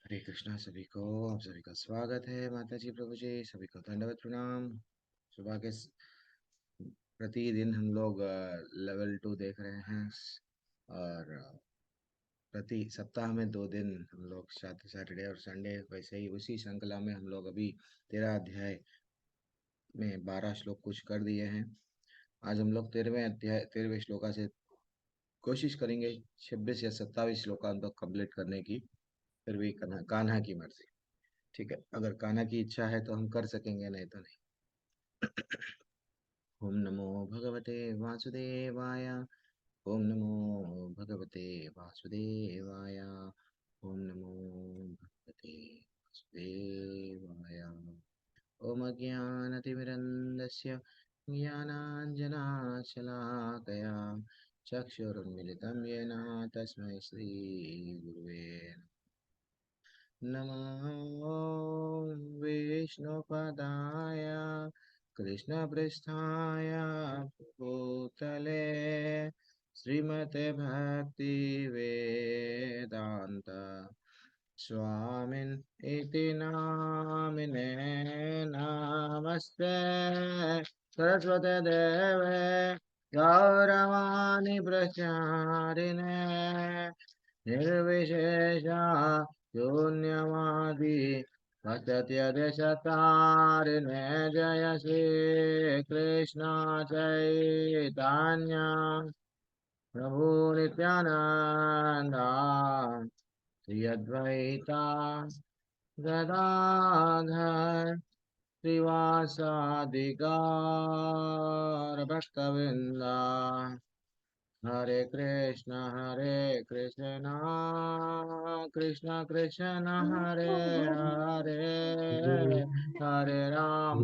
हरे कृष्णा सभी को। आप सभी का स्वागत है। माता जी प्रभु जी सभी को दंडवत प्रणाम। सुबह के प्रतिदिन हम लोग लेवल 2 देख रहे हैं और प्रति सप्ताह में 2 दिन हम लोग सैटरडे और संडे, वैसे ही उसी श्रृंखला में हम लोग अभी 13 अध्याय में 12 श्लोक कुछ कर दिए हैं। आज हम लोग 13वें श्लोका से कोशिश करेंगे 26 या 27 श्लोका हम लोग कंप्लीट करने की। फिर भी कान्हा की मर्जी। ठीक है, अगर कान्हा की इच्छा है तो हम कर सकेंगे, नहीं तो नहीं। ओम नमो भगवते वासुदेवाय। ओम नमो भगवते वासुदेवाय। ओम नमो भगवते वासुदेवाय। ओम अज्ञानतिमिरन्दस्य ज्ञानाञ्जनाशलाकया चक्षुरुन्मिलितं येन तस्मै श्रीगुरुवे नमो विष्णुपदाय कृष्णपृष्ठाय भूतले श्रीमते भक्ति वेदांत स्वामिन् इति नामिने नमस्ते सरस्वते देवे गौरवाणी प्रचारिणे निर्विशेषा शून्यवादी पश्यत्यदेशतारिणे जय श्री कृष्ण चैतन्य प्रभु नित्यानंद श्री अद्वैता गदाधर श्रीवासादि गौर भक्तवृंदा। हरे कृष्ण कृष्ण कृष्ण हरे हरे, हरे राम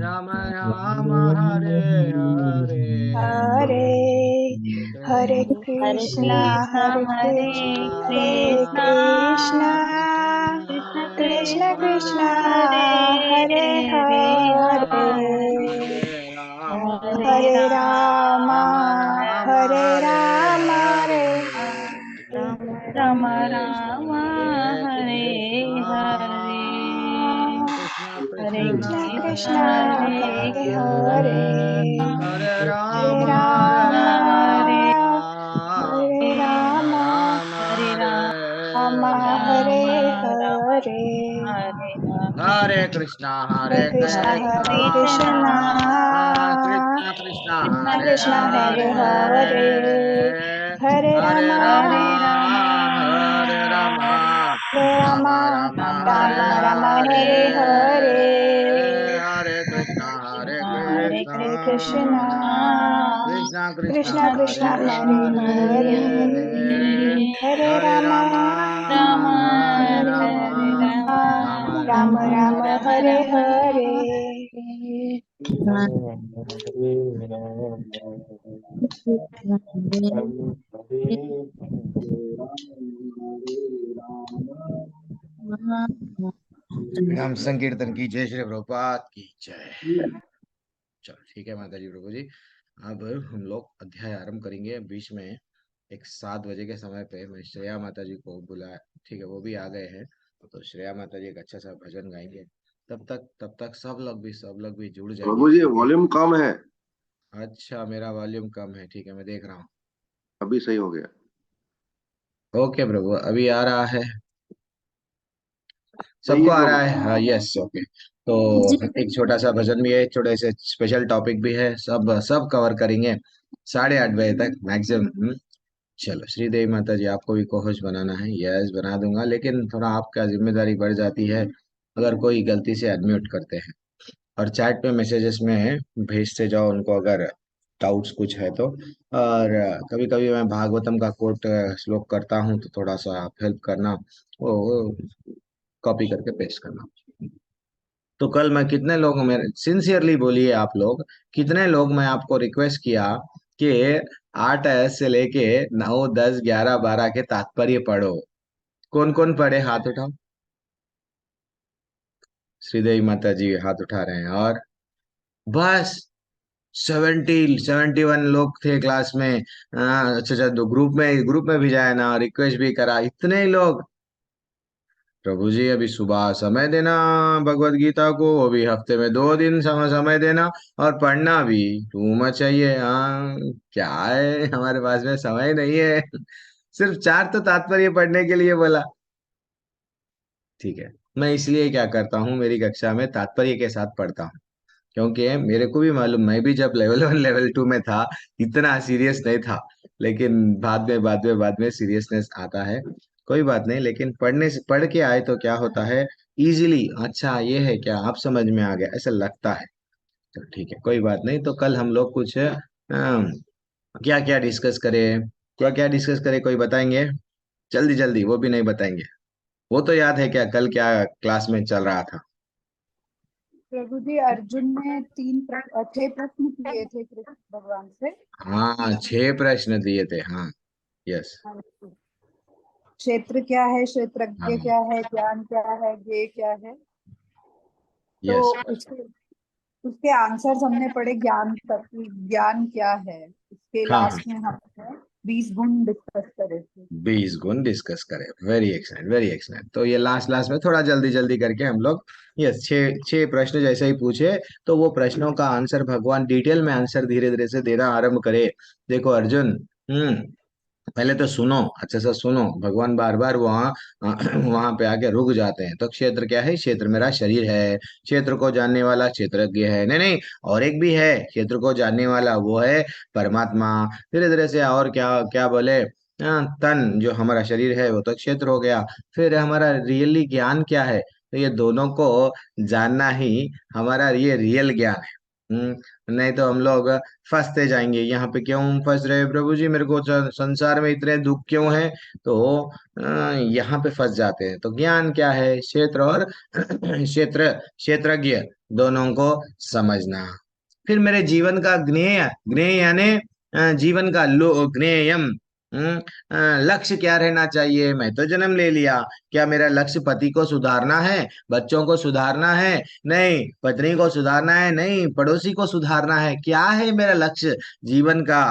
राम राम हरे हरे। हरे हरे हरे कृष्णा कृष्णा हरे हरे कृष्णा हरे कृष्णा कृष्णा कृष्ण कृष्ण कृष्ण कृष्णा हरे हरे हरे हरे हरे हरे राम राम हरे राम रे राम राम राम हरे हरे हरे कृष्ण कृष्ण कृष्ण हरे हरे हरे कृष्ण हरे हरे राम राम हरे हरे राम राम राम हरे राम हरे राम राम हरे हरे हरे कृष्णा हरे हरे कृष्णा हरे हरे कृष्णा कृष्णा कृष्णा कृष्णा कृष्ण कृष्ण हरे कृष्ण कृष्ण हरे हरे हरे हरे हरे हरे राम राम हरे राम हरे राम हरे राम राम राम राम राम हरे राम राम हरे। हरे हरे हरे हरे हरे कृष्णा हरे हरे कृष्णा हरे कृष्णा हरे कृष्णा कृष्णा कृष्णा कृष्ण कृष्ण हरे कृष्ण कृष्ण हरे हरे। हरे हरे हरे हरे राम राम राम हरे हरे राम हरे राम राम राम राम राम राम हरे राम हरे राम संकीर्तन की जय, श्री प्रभुपाद की जय। चलो ठीक है माता जी प्रभु जी, अब हम लोग अध्याय आरंभ करेंगे। बीच में एक 7 बजे के समय पे मैं श्रेया माता जी को बुलाया, ठीक है, वो भी आ गए हैं। तो श्रेया माता जी एक अच्छा सा भजन गाएंगे। तब तक सब लोग भी जुड़ जाएंगे, प्रभु जी ठीक है। वॉल्यूम कम है। अच्छा, मेरा वॉल्यूम कम है, ठीक है, मैं देख रहा हूँ। अभी सही हो गया। ओके प्रभु, अभी आ रहा है, सही सबको है आ रहा प्रभु। है? हाँ, यस, ओके। तो एक छोटा सा भजन भी है, छोटे से स्पेशल टॉपिक भी है, सब सब कवर करेंगे 8:30 बजे तक मैक्सिमम। चलो, श्रीदेवी माता जी आपको भी कोहोश बनाना है? यस, बना दूंगा, लेकिन थोड़ा आपका जिम्मेदारी बढ़ जाती है अगर कोई गलती से अनम्यूट करते हैं। और चैट पे मैसेजेस में भेजते जाओ उनको अगर डाउट्स कुछ है तो। और कभी कभी मैं भागवतम का कोट श्लोक करता हूँ, तो थोड़ा सा आप हेल्प करना, वो कॉपी करके पेस्ट करना। तो कल मैं कितने लोग, मेरे सिंसियरली बोलिए आप लोग, कितने लोग, मैं आपको रिक्वेस्ट किया कि 8 से लेके 9, 10, 11, 12 के तात्पर्य पढ़ो? कौन कौन पढ़े? हाथ उठाओ। श्रीदेवी माता जी हाथ उठा रहे हैं। और बस 71 लोग थे क्लास में। अच्छा अच्छा, दो ग्रुप में भेजा ना, रिक्वेस्ट भी करा, इतने लोग। प्रभु जी अभी सुबह समय देना भगवत गीता को, वो भी हफ्ते में 2 दिन समय देना, और पढ़ना भी टू मच चाहिए। हाँ, क्या है, हमारे पास में समय नहीं है। सिर्फ 4 तो तात्पर्य पढ़ने के लिए बोला। ठीक है, मैं इसलिए क्या करता हूँ, मेरी कक्षा में तात्पर्य के साथ पढ़ता हूँ, क्योंकि मेरे को भी मालूम, मैं भी जब लेवल 1 लेवल 2 में था, इतना सीरियस नहीं था। लेकिन बाद में सीरियसनेस आता है। कोई बात नहीं, लेकिन पढ़ने से, पढ़ के आए तो क्या होता है, इजीली, अच्छा ये है क्या, आप समझ में आ गया, ऐसा लगता है। तो ठीक है, कोई बात नहीं। तो कल हम लोग कुछ क्या क्या डिस्कस करें, क्या क्या डिस्कस करें, कोई बताएंगे? जल्दी जल्दी, वो भी नहीं बताएंगे। वो तो याद है क्या, कल क्या क्लास में चल रहा था? प्रभु जी, अर्जुन ने 6 प्रश्न किए थे कृष्ण भगवान से। हाँ, 6 प्रश्न दिए थे, हाँ। यस। हाँ जी। क्षेत्र क्या है, क्षेत्रज्ञ हाँ। क्या है, ज्ञान क्या है, ज्ञेय क्या है। तो यस। उसके उसके आंसर्स हमने पढ़े। ज्ञान तक, ज्ञान क्या है, उसके हाँ हाँ, लास्ट में हमने 20 गुण डिस्कस करे थे। 20 गुण डिस्कस करें, वेरी एक्सलेंट वेरी एक्सलेंट। तो ये लास्ट लास्ट में थोड़ा जल्दी जल्दी करके हम लोग, यस, 6 6 प्रश्न जैसे ही पूछे, तो वो प्रश्नों का आंसर भगवान डिटेल में आंसर धीरे धीरे से देना आरंभ करे। देखो अर्जुन, पहले तो सुनो, अच्छे से सुनो। भगवान बार बार वहाँ वहां पे आके रुक जाते हैं। तो क्षेत्र क्या है, क्षेत्र मेरा शरीर है। क्षेत्र को जानने वाला क्षेत्रज्ञ है, नहीं नहीं, और एक भी है क्षेत्र को जानने वाला, वो है परमात्मा। धीरे धीरे से, और क्या क्या बोले, तन जो हमारा शरीर है वो तो क्षेत्र हो गया। फिर हमारा रियली ज्ञान क्या है, तो ये दोनों को जानना ही हमारा ये रियल ज्ञान है। नहीं तो हम लोग फंसते जाएंगे। यहाँ पे क्यों फंस रहे हैं प्रभु जी, मेरे को संसार में इतने दुख क्यों है? तो यहाँ पे फंस जाते हैं। तो ज्ञान क्या है, क्षेत्र और क्षेत्रज्ञ दोनों को समझना। फिर मेरे जीवन का ज्ञेय, ज्ञेय यानी जीवन का ज्ञेयम, लक्ष्य क्या रहना चाहिए? मैं तो जन्म ले लिया, क्या मेरा लक्ष्य पति को सुधारना है, बच्चों को सुधारना है? नहीं। पत्नी को सुधारना है? नहीं। पड़ोसी को सुधारना है? क्या है मेरा लक्ष्य जीवन का?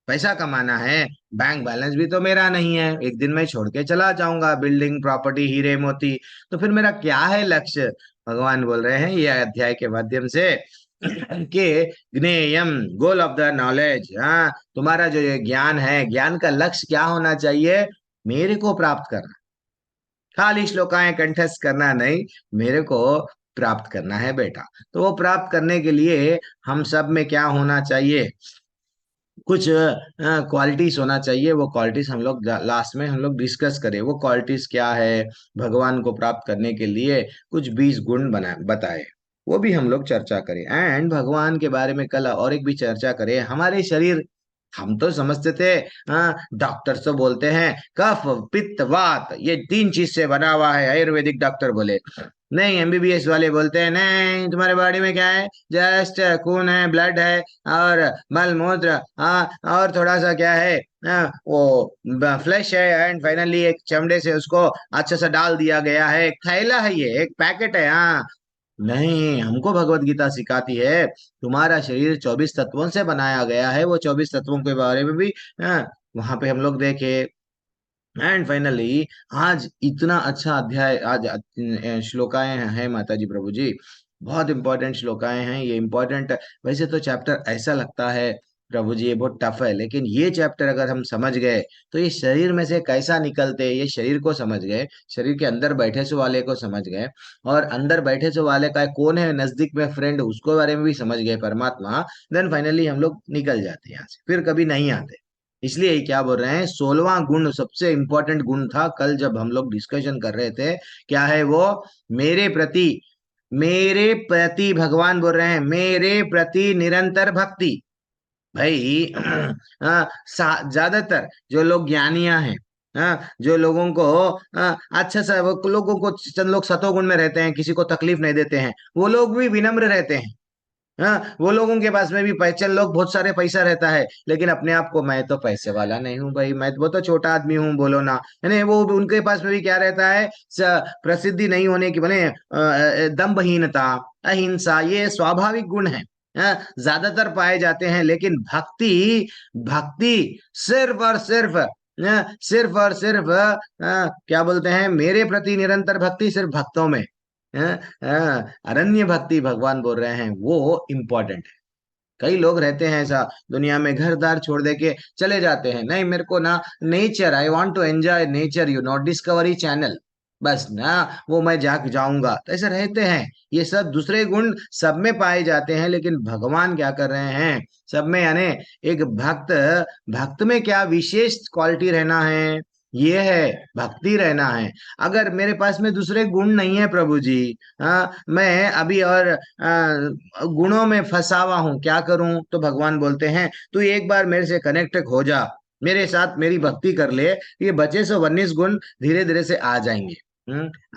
पैसा कमाना है? बैंक बैलेंस भी तो मेरा नहीं है, एक दिन मैं छोड़ के चला जाऊंगा, बिल्डिंग प्रॉपर्टी हीरे मोती। तो फिर मेरा क्या है लक्ष्य? भगवान बोल रहे हैं ये अध्याय के माध्यम से कि ज्ञेयम, गोल ऑफ द नॉलेज, हाँ, तुम्हारा जो ये ज्ञान है, ज्ञान का लक्ष्य क्या होना चाहिए? मेरे को प्राप्त करना, खाली श्लोकाएं कंठस्थ करना नहीं, मेरे को प्राप्त करना है बेटा। तो वो प्राप्त करने के लिए हम सब में क्या होना चाहिए? कुछ क्वालिटीज होना चाहिए। वो क्वालिटीज हम लोग लास्ट में हम लोग डिस्कस करें, वो क्वालिटीज क्या है भगवान को प्राप्त करने के लिए। कुछ 20 गुण बताए, वो भी हम लोग चर्चा करें। एंड भगवान के बारे में कल और एक भी चर्चा करें। हमारे शरीर, हम तो समझते थे, डॉक्टर तो बोलते हैं कफ पित्त वात ये 3 चीज से बना हुआ है, आयुर्वेदिक डॉक्टर बोले। नहीं, एमबीबीएस वाले बोलते हैं नहीं, तुम्हारे बॉडी में क्या है, जस्ट खून है, ब्लड है, और मल मूत्र, और थोड़ा सा क्या है, वो फ्लैश है, एंड फाइनली एक चमड़े से उसको अच्छा सा डाल दिया गया है, एक थैला है, ये एक पैकेट है। हाँ, नहीं, हमको भगवत गीता सिखाती है तुम्हारा शरीर 24 तत्वों से बनाया गया है। वो 24 तत्वों के बारे में भी वहां पे हम लोग देखे। एंड फाइनली, आज इतना अच्छा अध्याय, आज श्लोकाएं हैं माता जी, प्रभु जी, बहुत इंपॉर्टेंट श्लोकाएं हैं ये, इंपॉर्टेंट। वैसे तो चैप्टर ऐसा लगता है प्रभु जी ये बहुत टफ है, लेकिन ये चैप्टर अगर हम समझ गए, तो ये शरीर में से कैसा निकलते, ये शरीर को समझ गए, शरीर के अंदर बैठे सो वाले को समझ गए, और अंदर बैठे सो वाले का कौन है नजदीक में फ्रेंड, उसको बारे में भी समझ गए, परमात्मा। देन फाइनली हम लोग निकल जाते हैं यहाँ से, फिर कभी नहीं आते। इसलिए ये क्या बोल रहे हैं, 16वां गुण सबसे इंपॉर्टेंट गुण था कल जब हम लोग डिस्कशन कर रहे थे। क्या है वो? मेरे प्रति, मेरे प्रति भगवान बोल रहे हैं, मेरे प्रति निरंतर भक्ति। भाई ज्यादातर जो लोग ज्ञानियां हैं, जो लोगों को अच्छा सा, वो लोगों को, चंद लोग सतोगुण में रहते हैं, किसी को तकलीफ नहीं देते हैं, वो लोग भी विनम्र रहते हैं। हाँ, वो लोगों के पास में भी पहचान, लोग बहुत सारे पैसा रहता है, लेकिन अपने आप को, मैं तो पैसे वाला नहीं हूँ भाई, मैं तो वो तो छोटा आदमी हूँ, बोलो ना, है ना? वो उनके पास में भी क्या रहता है, प्रसिद्धि नहीं होने की बने, दम्भहीनता, अहिंसा, ये स्वाभाविक गुण है। ज्यादातर पाए जाते हैं, लेकिन भक्ति, भक्ति सिर्फ और सिर्फ सिर्फ और सिर्फ क्या बोलते हैं, मेरे प्रति निरंतर भक्ति सिर्फ भक्तों में, अनन्य भक्ति भगवान बोल रहे हैं, वो इम्पोर्टेंट है। कई लोग रहते हैं ऐसा, दुनिया में घर द्वार छोड़ दे के चले जाते हैं, नहीं मेरे को ना nature, I want to enjoy nature, you know, Discovery Channel, बस ना वो मैं जाऊंगा, तो ऐसे रहते हैं। ये सब दूसरे गुण सब में पाए जाते हैं, लेकिन भगवान क्या कर रहे हैं सब में, यानी एक भक्त, भक्त में क्या विशेष क्वालिटी रहना है, ये है भक्ति रहना है। अगर मेरे पास में दूसरे गुण नहीं है प्रभु जी, मैं अभी और गुणों में फंसा हुआ हूं, क्या करूं, तो भगवान बोलते हैं तू एक बार मेरे से कनेक्ट हो जा, मेरे साथ मेरी भक्ति कर ले, ये बचे सो 19 गुण धीरे धीरे से आ जाएंगे।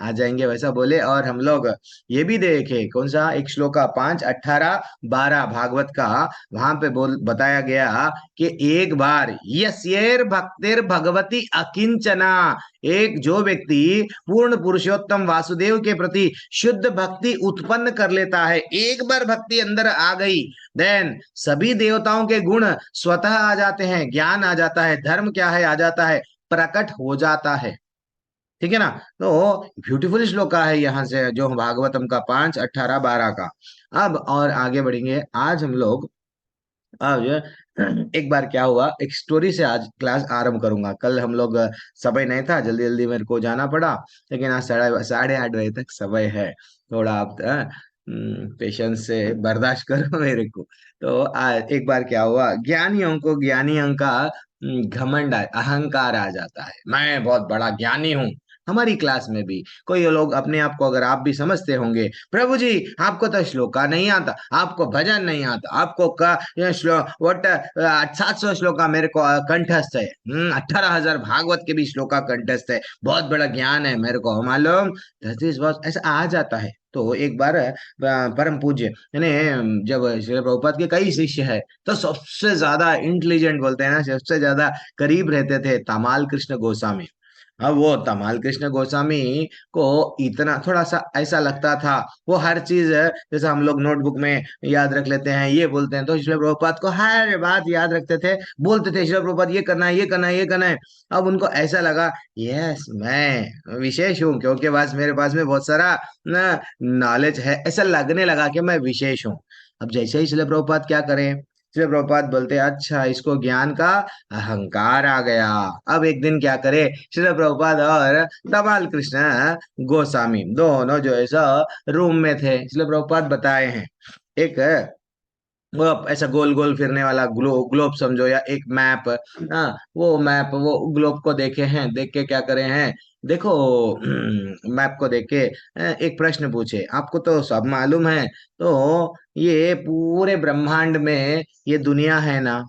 आ जाएंगे वैसा बोले। और हम लोग ये भी देखे, कौन सा एक श्लोका 5, 18, 12 भागवत का, वहां पे बोल बताया गया कि एक बार यस्येर भक्तिर भगवती अकिंचना, एक जो व्यक्ति पूर्ण पुरुषोत्तम वासुदेव के प्रति शुद्ध भक्ति उत्पन्न कर लेता है, एक बार भक्ति अंदर आ गई, देन सभी देवताओं के गुण स्वतः आ जाते हैं, ज्ञान आ जाता है, धर्म क्या है आ जाता है, प्रकट हो जाता है। ठीक है ना। तो ब्यूटीफुल श्लोक है यहाँ से, जो भागवतम का 5, 18, 12 का। अब और आगे बढ़ेंगे आज हम लोग। अब एक बार क्या हुआ, एक स्टोरी से आज क्लास आरंभ करूंगा। कल हम लोग समय नहीं था, जल्दी जल्दी मेरे को जाना पड़ा, लेकिन आज 8:30 बजे तक समय है। थोड़ा आप पेशेंस से बर्दाश्त करो मेरे को। तो आज एक बार क्या हुआ, ज्ञानियों को, ज्ञानियों का घमंड अहंकार आ जाता है, मैं बहुत बड़ा ज्ञानी हूँ। हमारी क्लास में भी कोई लोग अपने आप को, अगर आप भी समझते होंगे, प्रभु जी आपको तो श्लोका नहीं आता, आपको भजन नहीं आता, आपको का वट 700 श्लोका मेरे को कंठस्थ है, 18,000 भागवत के भी श्लोका कंठस्थ है, बहुत बड़ा ज्ञान है मेरे को मालूम, ऐसा आ जाता है। तो एक बार परम पूज्य, यानी जब श्री प्रभुपाद के कई शिष्य है, तो सबसे ज्यादा इंटेलिजेंट बोलते हैं ना, सबसे ज्यादा करीब रहते थे तमाल कृष्ण गोस्वामी। अब वो तमाल कृष्ण गोस्वामी को इतना थोड़ा सा ऐसा लगता था, वो हर चीज जैसे हम लोग नोटबुक में याद रख लेते हैं, ये बोलते हैं, तो श्रील प्रभुपाद को हर बात याद रखते थे, बोलते थे श्रील प्रभुपाद ये करना है, ये करना है, ये करना है। अब उनको ऐसा लगा, यस मैं विशेष हूँ, क्योंकि बस मेरे पास में बहुत सारा नॉलेज है, ऐसा लगने लगा कि मैं विशेष हूँ। अब जैसे ही श्रील प्रभुपाद क्या करें, श्री प्रभुपाद बोलते अच्छा इसको ज्ञान का अहंकार आ गया। अब एक दिन क्या करे, श्री प्रभुपाद और तमाल कृष्ण गोस्वामी दोनों जो ऐसा रूम में थे, श्री प्रभुपाद बताए हैं, एक वो ऐसा गोल गोल फिरने वाला ग्लोब समझो, या एक मैप, हाँ वो मैप, वो ग्लोब को देखे हैं, देख के क्या करे हैं, देखो मैप को देख के एक प्रश्न पूछे, आपको तो सब मालूम है, तो ये पूरे ब्रह्मांड में ये दुनिया है ना।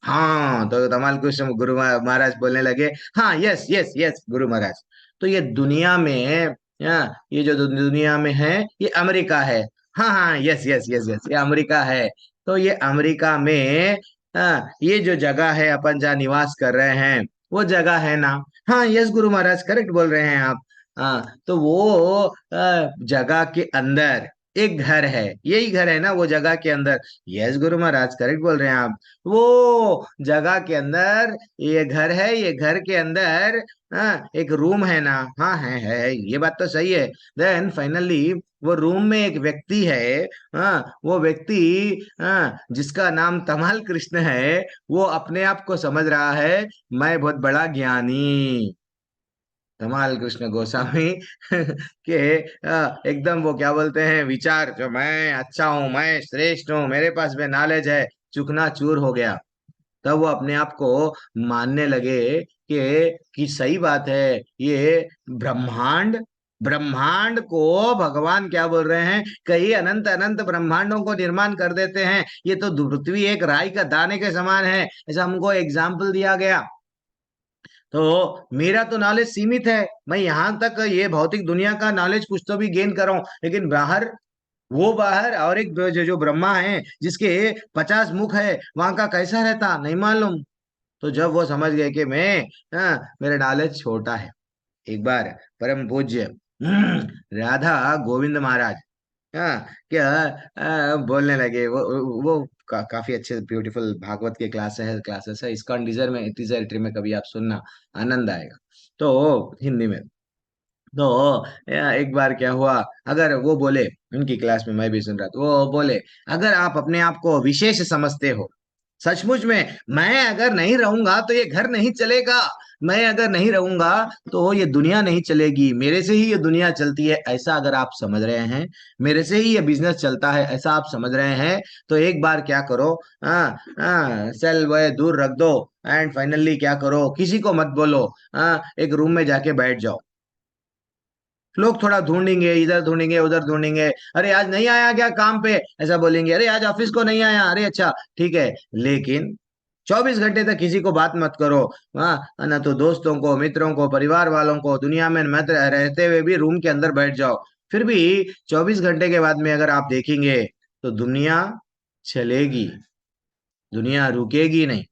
हाँ, तो तमाल कृष्ण गुरु महाराज बोलने लगे, हाँ yes yes yes Guru Maharaj, तो ये दुनिया में, ये जो दुनिया में है ये अमेरिका है। हाँ हाँ यस यस यस यस, ये अमेरिका है। तो ये अमेरिका में ये जो जगह है अपन जहाँ निवास कर रहे हैं, वो जगह है ना। हाँ यस गुरु महाराज, करेक्ट बोल रहे हैं आप। तो वो जगह के अंदर एक घर है, यही घर है ना वो जगह के अंदर। यस गुरु महाराज, करेक्ट बोल रहे हैं आप। वो जगह के अंदर ये घर है, ये घर के अंदर एक रूम है ना। हाँ है, ये बात तो सही है। देन फाइनली वो रूम में एक व्यक्ति है, वो व्यक्ति जिसका नाम तमाल कृष्ण है, वो अपने आप को समझ रहा है मैं बहुत बड़ा ज्ञानी। तमाल कृष्ण गोस्वामी के एकदम वो क्या बोलते हैं विचार, जो मैं अच्छा हूँ, मैं श्रेष्ठ हूँ, मेरे पास में नॉलेज है, चूकना चूर हो गया। तब वो अपने आप को मानने लगे कि सही बात है, ये ब्रह्मांड, ब्रह्मांड को भगवान क्या बोल रहे हैं, कई अनंत अनंत ब्रह्मांडों को निर्माण कर देते हैं, ये तो पृथ्वी एक राई का दाने के समान है, ऐसा हमको एग्जाम्पल दिया गया। तो मेरा तो नॉलेज सीमित है, मैं यहाँ तक ये भौतिक दुनिया का नॉलेज कुछ तो भी गेन कर रहा हूँ, लेकिन बाहर, वो बाहर और एक जो ब्रह्मा है जिसके 50 मुख है, वहां का कैसा रहता नहीं मालूम। तो जब वो समझ गए कि मैं, मेरा नॉलेज छोटा है, एक बार परम पूज्य राधा गोविंद महाराज हाँ, क्या बोलने लगे वो काफी अच्छे ब्यूटीफुल भागवत के क्लासेस है। इस्कॉन टीजर में टीजर ट्री में कभी आप सुनना, आनंद आएगा। तो हिंदी में, तो एक बार क्या हुआ, अगर वो बोले, उनकी क्लास में मैं भी सुन रहा था, वो बोले अगर आप अपने आप को विशेष समझते हो, सचमुच में मैं अगर नहीं रहूंगा तो ये घर नहीं चलेगा, मैं अगर नहीं रहूंगा तो ये दुनिया नहीं चलेगी, मेरे से ही ये दुनिया चलती है, ऐसा अगर आप समझ रहे हैं, मेरे से ही ये बिजनेस चलता है ऐसा आप समझ रहे हैं, तो एक बार क्या करो, हाँ हाँ, सेल वह दूर रख दो, एंड फाइनली क्या करो, किसी को मत बोलो, हाँ, एक रूम में जाके बैठ जाओ। लोग थोड़ा ढूंढेंगे, इधर ढूंढेंगे उधर ढूंढेंगे, अरे आज नहीं आया क्या काम पे, ऐसा बोलेंगे, अरे आज ऑफिस को नहीं आया, अरे अच्छा ठीक है, लेकिन 24 घंटे तक किसी को बात मत करो। हाँ, ना तो दोस्तों को, मित्रों को, परिवार वालों को, दुनिया में मत रहते हुए भी रूम के अंदर बैठ जाओ, फिर भी 24 घंटे के बाद में अगर आप देखेंगे तो दुनिया चलेगी, दुनिया रुकेगी नहीं।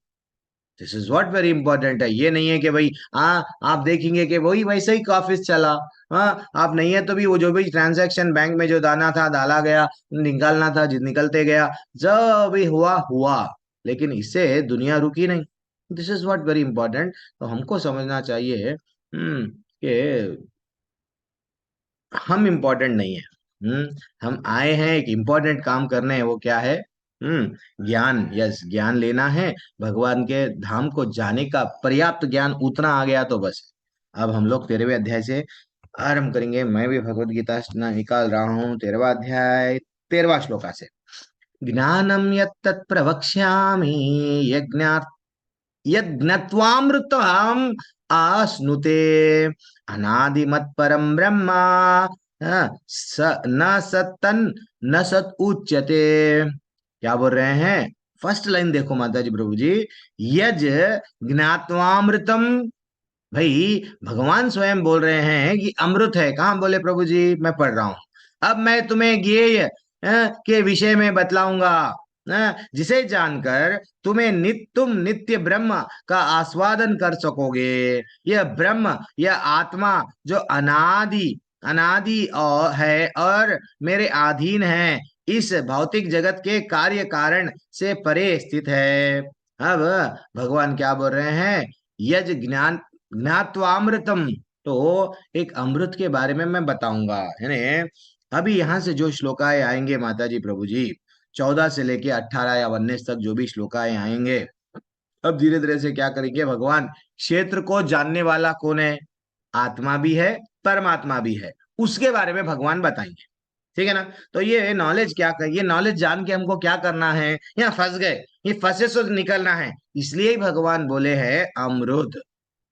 This is what very important है। ये नहीं है कि भाई हाँ आप देखेंगे कि वही वैसे ही ऑफिस चला, हाँ आप नहीं है तो भी वो जो भी ट्रांजैक्शन बैंक में जो दाना था डाला गया, निकालना था जिस निकलते गया, जो भी हुआ हुआ, लेकिन इससे दुनिया रुकी नहीं। This is what very important. तो हमको समझना चाहिए कि हम इम्पोर्टेंट नहीं है। हम आए हैं एक इम्पोर्टेंट काम करने, वो क्या है, ज्ञान, यस ज्ञान लेना है, भगवान के धाम को जाने का पर्याप्त ज्ञान उतना आ गया तो बस। अब हम लोग 13वें अध्याय से आरंभ करेंगे। मैं भी भगवत गीता निकाल रहा हूँ, 13वां अध्याय 13वां श्लोका से। ज्ञानम यत्तत् प्रवक्ष्यामि यज्ञात् यज्ञत्वामृतम् आश्नुते अनादिमत् परम ब्रह्म न सत्तन न सत उच्यते। क्या बोल रहे हैं, फर्स्ट लाइन देखो माता जी प्रभु जी, यज ज्ञात्वामृतम, भाई भगवान स्वयं बोल रहे हैं कि अमृत है, कहाँ बोले प्रभु जी, मैं पढ़ रहा हूं, अब मैं तुम्हें ज्ञेय के विषय में बतलाऊंगा, जिसे जानकर तुम नित्य ब्रह्म का आस्वादन कर सकोगे। यह ब्रह्म, यह आत्मा जो अनादि अनादि और है और मेरे अधीन है, इस भौतिक जगत के कार्य कारण से परे स्थित है। अब भगवान क्या बोल रहे हैं, यज ज्ञान ज्ञात्वामृतम, तो एक अमृत के बारे में मैं बताऊंगा, यानी अभी यहाँ से जो श्लोकाएं आएंगे माता जी प्रभु जी, 14 से लेके 18 या 19 तक जो भी श्लोकाएं आएंगे, अब धीरे धीरे से क्या करेंगे, भगवान क्षेत्र को जानने वाला कौन है, आत्मा भी है परमात्मा भी है, उसके बारे में भगवान बताएंगे। ठीक है ना। तो ये नॉलेज क्या कर, ये नॉलेज जान के हमको क्या करना है, यहाँ फंस गए, ये फंसे से निकलना है, इसलिए ही भगवान बोले हैं अमृत,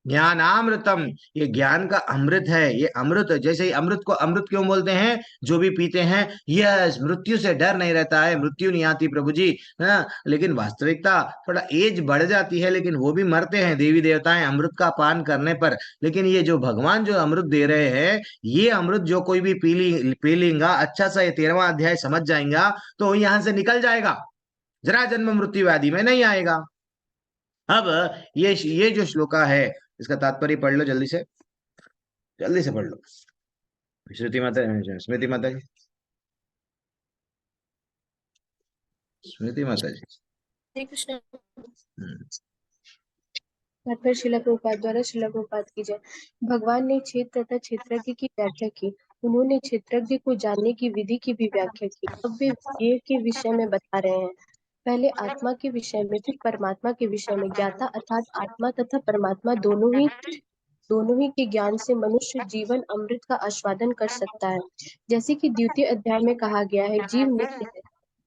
ज्ञानामृतम, ये ज्ञान का अमृत है, ये अमृत, जैसे ही अमृत को अमृत क्यों बोलते हैं, जो भी पीते हैं, यस मृत्यु से डर नहीं रहता है, मृत्यु नहीं आती प्रभु जी, हाँ, लेकिन वास्तविकता थोड़ा एज बढ़ जाती है, लेकिन वो भी मरते हैं देवी देवताएं अमृत का पान करने पर। लेकिन ये जो भगवान जो अमृत दे रहे हैं, ये अमृत जो कोई भी पी लेगा, अच्छा सा ये 13वां अध्याय समझ जाएगा, तो यहाँ से निकल जाएगा, जरा जन्म मृत्यु आदि में नहीं आएगा। अब ये जो श्लोका है, इसका तात्पर्य पढ़ लो जल्दी से, जल्दी से पढ़ लो। श्रुति माता, स्मृति माता जी, स्मृति माता जी। हरे कृष्ण। हम्म, फिर शिला प्रभुपाद द्वारा शिला प्रभुपाद की जय। भगवान ने क्षेत्र तथा क्षेत्रज्ञ की व्याख्या की। उन्होंने क्षेत्रज्ञ को जानने की विधि की भी व्याख्या की। अब वे ज्ञेय के विषय में बता रहे हैं। पहले आत्मा के विषय में, फिर परमात्मा के विषय में। ज्ञाता अर्थात आत्मा तथा परमात्मा दोनों ही के ज्ञान से मनुष्य जीवन अमृत का आस्वादन कर सकता है। जैसे कि द्वितीय अध्याय में कहा गया है, जीव नित्य है,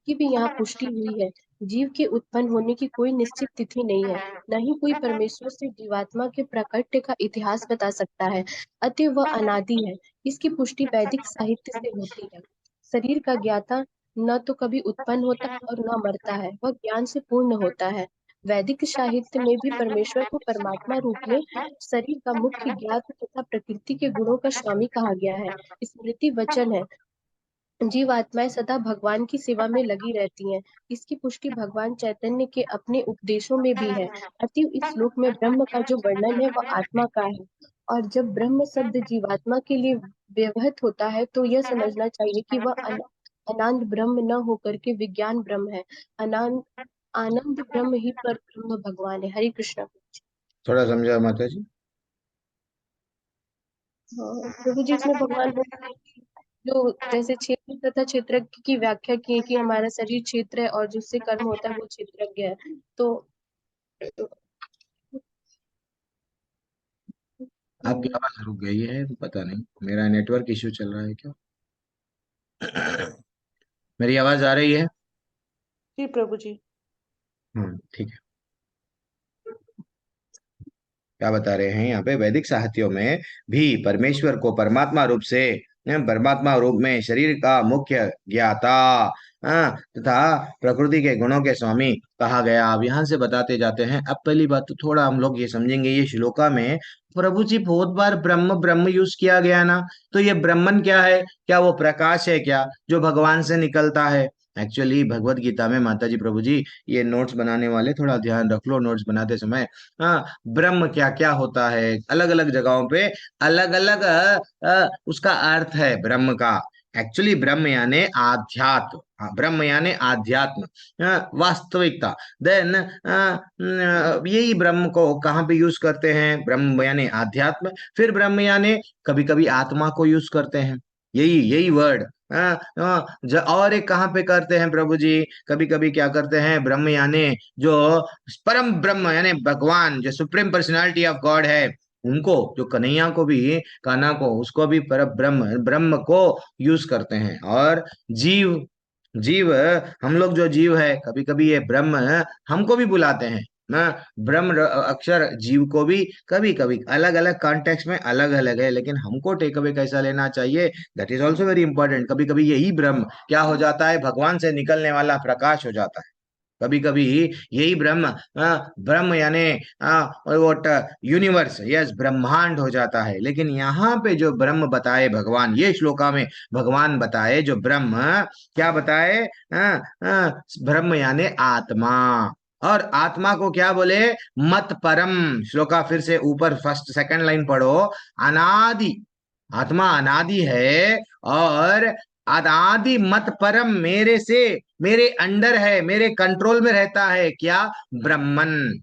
की भी यहाँ पुष्टि हुई है। जीव के उत्पन्न होने की कोई निश्चित तिथि नहीं है, न ही कोई परमेश्वर से जीवात्मा के प्राकट्य का इतिहास बता सकता है, अतः वह अनादि है। इसकी पुष्टि वैदिक साहित्य से होती है। शरीर का ज्ञाता न तो कभी उत्पन्न होता है और न मरता है, वह ज्ञान से पूर्ण होता है। वैदिक साहित्य में भी परमेश्वर को परमात्मा रूप में शरीर का मुख्य ज्ञात तथा प्रकृति के गुणों का स्वामी कहा गया है। स्मृति वचन है, जीवात्माएं सदा भगवान की सेवा में लगी रहती हैं। इसकी पुष्टि भगवान चैतन्य के अपने उपदेशों में भी है। अतः इस श्लोक में ब्रह्म का जो वर्णन है वह आत्मा का है, और जब ब्रह्म शब्द जीवात्मा के लिए व्यवहित होता है तो यह समझना चाहिए कि वह अनंत ब्रह्म न होकर के विज्ञान ब्रह्म है। अनंत आनंद ब्रह्म ही पर ब्रह्म भगवान है। हरे कृष्ण। थोड़ा समझा माता जी? प्रभु जी इसमें भगवान बोलते हैं कि जो जैसे क्षेत्र तथा क्षेत्रज्ञ की व्याख्या की है कि हमारा शरीर क्षेत्र है और जिससे कर्म होता है वो क्षेत्रज्ञ है। तो आपकी आवाज रुक गई है, पता नहीं मेरा नेटवर्क इश्यू चल रहा है क्या? मेरी आवाज आ रही है? जी प्रभु जी। ठीक है। क्या बता रहे हैं यहाँ पे? वैदिक साहित्यों में भी परमेश्वर को परमात्मा रूप में शरीर का मुख्य ज्ञाता तथा प्रकृति के गुणों के स्वामी कहा गया। अब यहाँ से बताते जाते हैं। अब पहली बात तो थोड़ा हम लोग ये समझेंगे, ये श्लोका में प्रभु जी बहुत बार ब्रह्म ब्रह्म यूज किया गया ना, तो ये ब्रह्मन क्या है? क्या वो प्रकाश है क्या जो भगवान से निकलता है? एक्चुअली भगवत गीता में माता जी प्रभु जी, ये नोट्स बनाने वाले थोड़ा ध्यान रख लो नोट्स बनाते समय। हाँ, ब्रह्म क्या क्या होता है, अलग अलग जगहों पे अलग अलग उसका अर्थ है ब्रह्म का। एक्चुअली ब्रह्म यानी आध्यात्म। हाँ, ब्रह्म यानी आध्यात्म, वास्तविकता। देन यही ब्रह्म को कहाँ पे यूज करते हैं? ब्रह्म यानी आध्यात्म। फिर ब्रह्म यानी कभी कभी आत्मा को यूज करते हैं, यही यही वर्ड। और एक कहाँ पे करते हैं प्रभु जी? कभी कभी क्या करते हैं? ब्रह्म यानी जो परम ब्रह्म यानी भगवान, जो सुप्रीम पर्सनालिटी ऑफ गॉड है, उनको, जो कन्हैया को भी, कान्हा को, उसको भी पर ब्रह्म ब्रह्म को यूज करते हैं। और जीव, जीव, हम लोग जो जीव है, कभी कभी ये ब्रह्म हमको भी बुलाते हैं ना। ब्रह्म अक्षर जीव को भी कभी कभी अलग अलग कॉन्टेक्स्ट में अलग अलग है, लेकिन हमको टेक अवे कैसा लेना चाहिए, that is also very important. कभी कभी यही ब्रह्म क्या हो जाता है? भगवान से निकलने वाला प्रकाश हो जाता है। कभी कभी यही ब्रह्म ब्रह्म यानी व्हाट, यूनिवर्स, यस, ब्रह्मांड हो जाता है। लेकिन यहाँ पे जो ब्रह्म बताए भगवान, ये श्लोका में भगवान बताए जो ब्रह्म, क्या बताए? ब्रह्म यानी आत्मा। और आत्मा को क्या बोले? मत परम। श्लोका फिर से ऊपर फर्स्ट सेकंड लाइन पढ़ो। अनादि, आत्मा अनादि है और अनादि मत परम, मेरे से, मेरे अंडर है, मेरे कंट्रोल में रहता है। क्या? ब्रह्मन।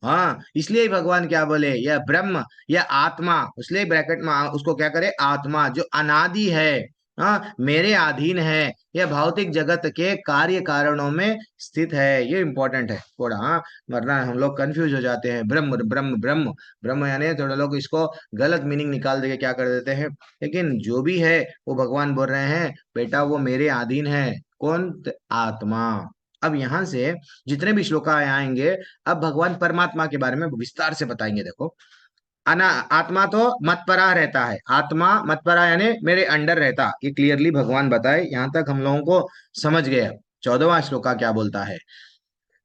हाँ, इसलिए भगवान क्या बोले? यह ब्रह्म, यह आत्मा, इसलिए ब्रैकेट में उसको क्या करे? आत्मा, जो अनादि है, हाँ, मेरे अधीन है, यह भौतिक जगत के कार्य कारणों में स्थित है। ये इंपॉर्टेंट है थोड़ा, हाँ, वरना हम लोग कंफ्यूज हो जाते हैं। ब्रह्म ब्रह्म ब्रह्म ब्रह्म यानी थोड़ा लोग इसको गलत मीनिंग निकाल देके क्या कर देते हैं। लेकिन जो भी है वो भगवान बोल रहे हैं, बेटा वो मेरे अधीन है। कौन? आत्मा। अब यहां से जितने भी श्लोक आएंगे, अब भगवान परमात्मा के बारे में विस्तार से बताएंगे। देखो, अना आत्मा तो मतपरा रहता है, आत्मा मतपरा यानी मेरे अंडर रहता, ये क्लियरली भगवान बताए। यहां तक हम लोगों को समझ गए। 14वां श्लोका क्या बोलता है?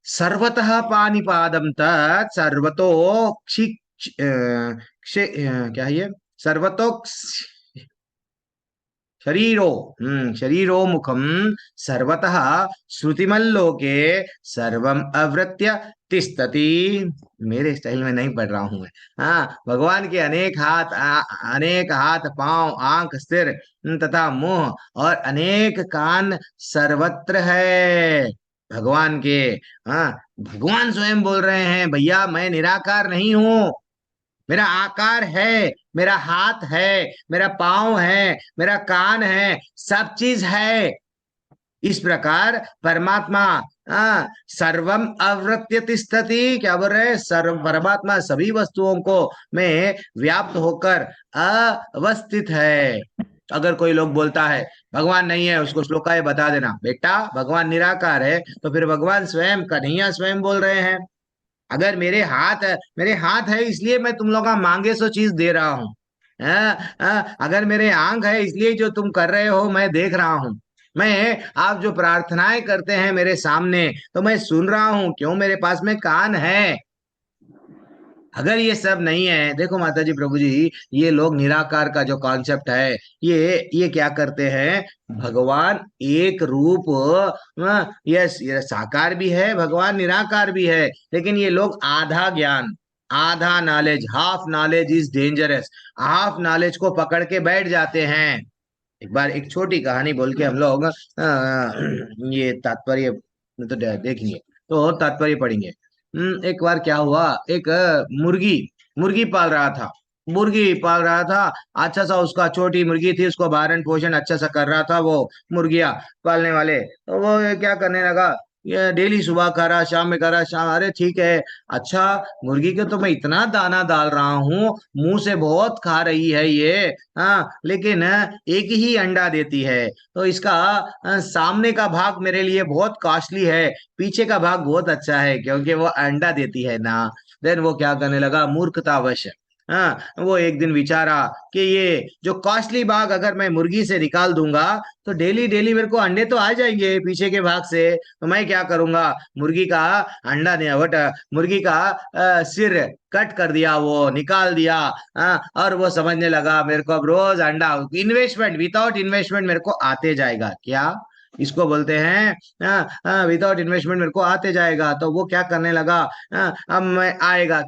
सर्वतः पानिपादम तत् सर्वतो क्या है ये? सर्वतो शरीरो, शरीरो मुखम सर्वतः श्रुतिमल्लोके सर्वम अवृत्य तिष्ठति। मेरे स्टाइल में नहीं पढ़ रहा हूं मैं। हाँ, भगवान के अनेक हाथ, अनेक हाथ, पांव, आंख, सिर तथा मुंह और अनेक कान सर्वत्र है भगवान के। हाँ, भगवान स्वयं बोल रहे हैं, भैया मैं निराकार नहीं हूं, मेरा आकार है, मेरा हाथ है, मेरा पाँव है, मेरा कान है, सब चीज है। इस प्रकार परमात्मा सर्वम अवृत्य तिष्ठति, क्या बोल रहे हैं? सर्व परमात्मा सभी वस्तुओं को में व्याप्त होकर अवस्थित है। अगर कोई लोग बोलता है भगवान नहीं है, उसको श्लोकाए बता देना, बेटा भगवान निराकार है, तो फिर भगवान स्वयं, कन्हैया स्वयं बोल रहे हैं, अगर मेरे हाथ है इसलिए मैं तुम लोग का मांगे सो चीज दे रहा हूँ। अगर मेरे आंख है इसलिए जो तुम कर रहे हो मैं देख रहा हूँ। मैं, आप जो प्रार्थनाएं करते हैं मेरे सामने, तो मैं सुन रहा हूँ। क्यों? मेरे पास में कान है। अगर ये सब नहीं है, देखो माता जी प्रभु जी, ये लोग निराकार का जो कॉन्सेप्ट है, ये क्या करते हैं? भगवान एक रूप, यस, ये साकार भी है भगवान, निराकार भी है, लेकिन ये लोग आधा ज्ञान, आधा knowledge, half knowledge is dangerous, half knowledge को पकड़ के बैठ जाते हैं। एक बार एक छोटी कहानी बोल के हम लोग ये तात्पर्य तो देखेंगे, तो तात्पर्य पढ़ेंगे। एक बार क्या हुआ, एक मुर्गी मुर्गी पाल रहा था, मुर्गी पाल रहा था। अच्छा सा उसका छोटी मुर्गी थी, उसको भरण पोषण अच्छा सा कर रहा था वो मुर्गिया पालने वाले। तो वो क्या करने लगा, ये डेली सुबह खा रहा, शाम में खा रहा, शाम, अरे ठीक है, अच्छा, मुर्गी को तो मैं इतना दाना डाल रहा हूँ, मुंह से बहुत खा रही है ये, हाँ, लेकिन एक ही अंडा देती है। तो इसका सामने का भाग मेरे लिए बहुत कॉस्टली है, पीछे का भाग बहुत अच्छा है क्योंकि वो अंडा देती है ना। देन वो क्या करने लगा, मूर्खतावश, हाँ, वो एक दिन विचारा कि ये जो कॉस्टली भाग अगर मैं मुर्गी से निकाल दूंगा तो डेली डेली मेरे को अंडे तो आ जाएंगे पीछे के भाग से। तो मैं क्या करूंगा, मुर्गी का अंडा नहीं, बट मुर्गी का सिर कट कर दिया, वो निकाल दिया। हाँ, और वो समझने लगा मेरे को अब रोज अंडा, इन्वेस्टमेंट, विदाउट इन्वेस्टमेंट मेरे को आते जाएगा, क्या इसको बोलते हैं, विदाउट इन्वेस्टमेंट मेरे को आते जाएगा। तो वो क्या करने लगा, अब मैं आएगा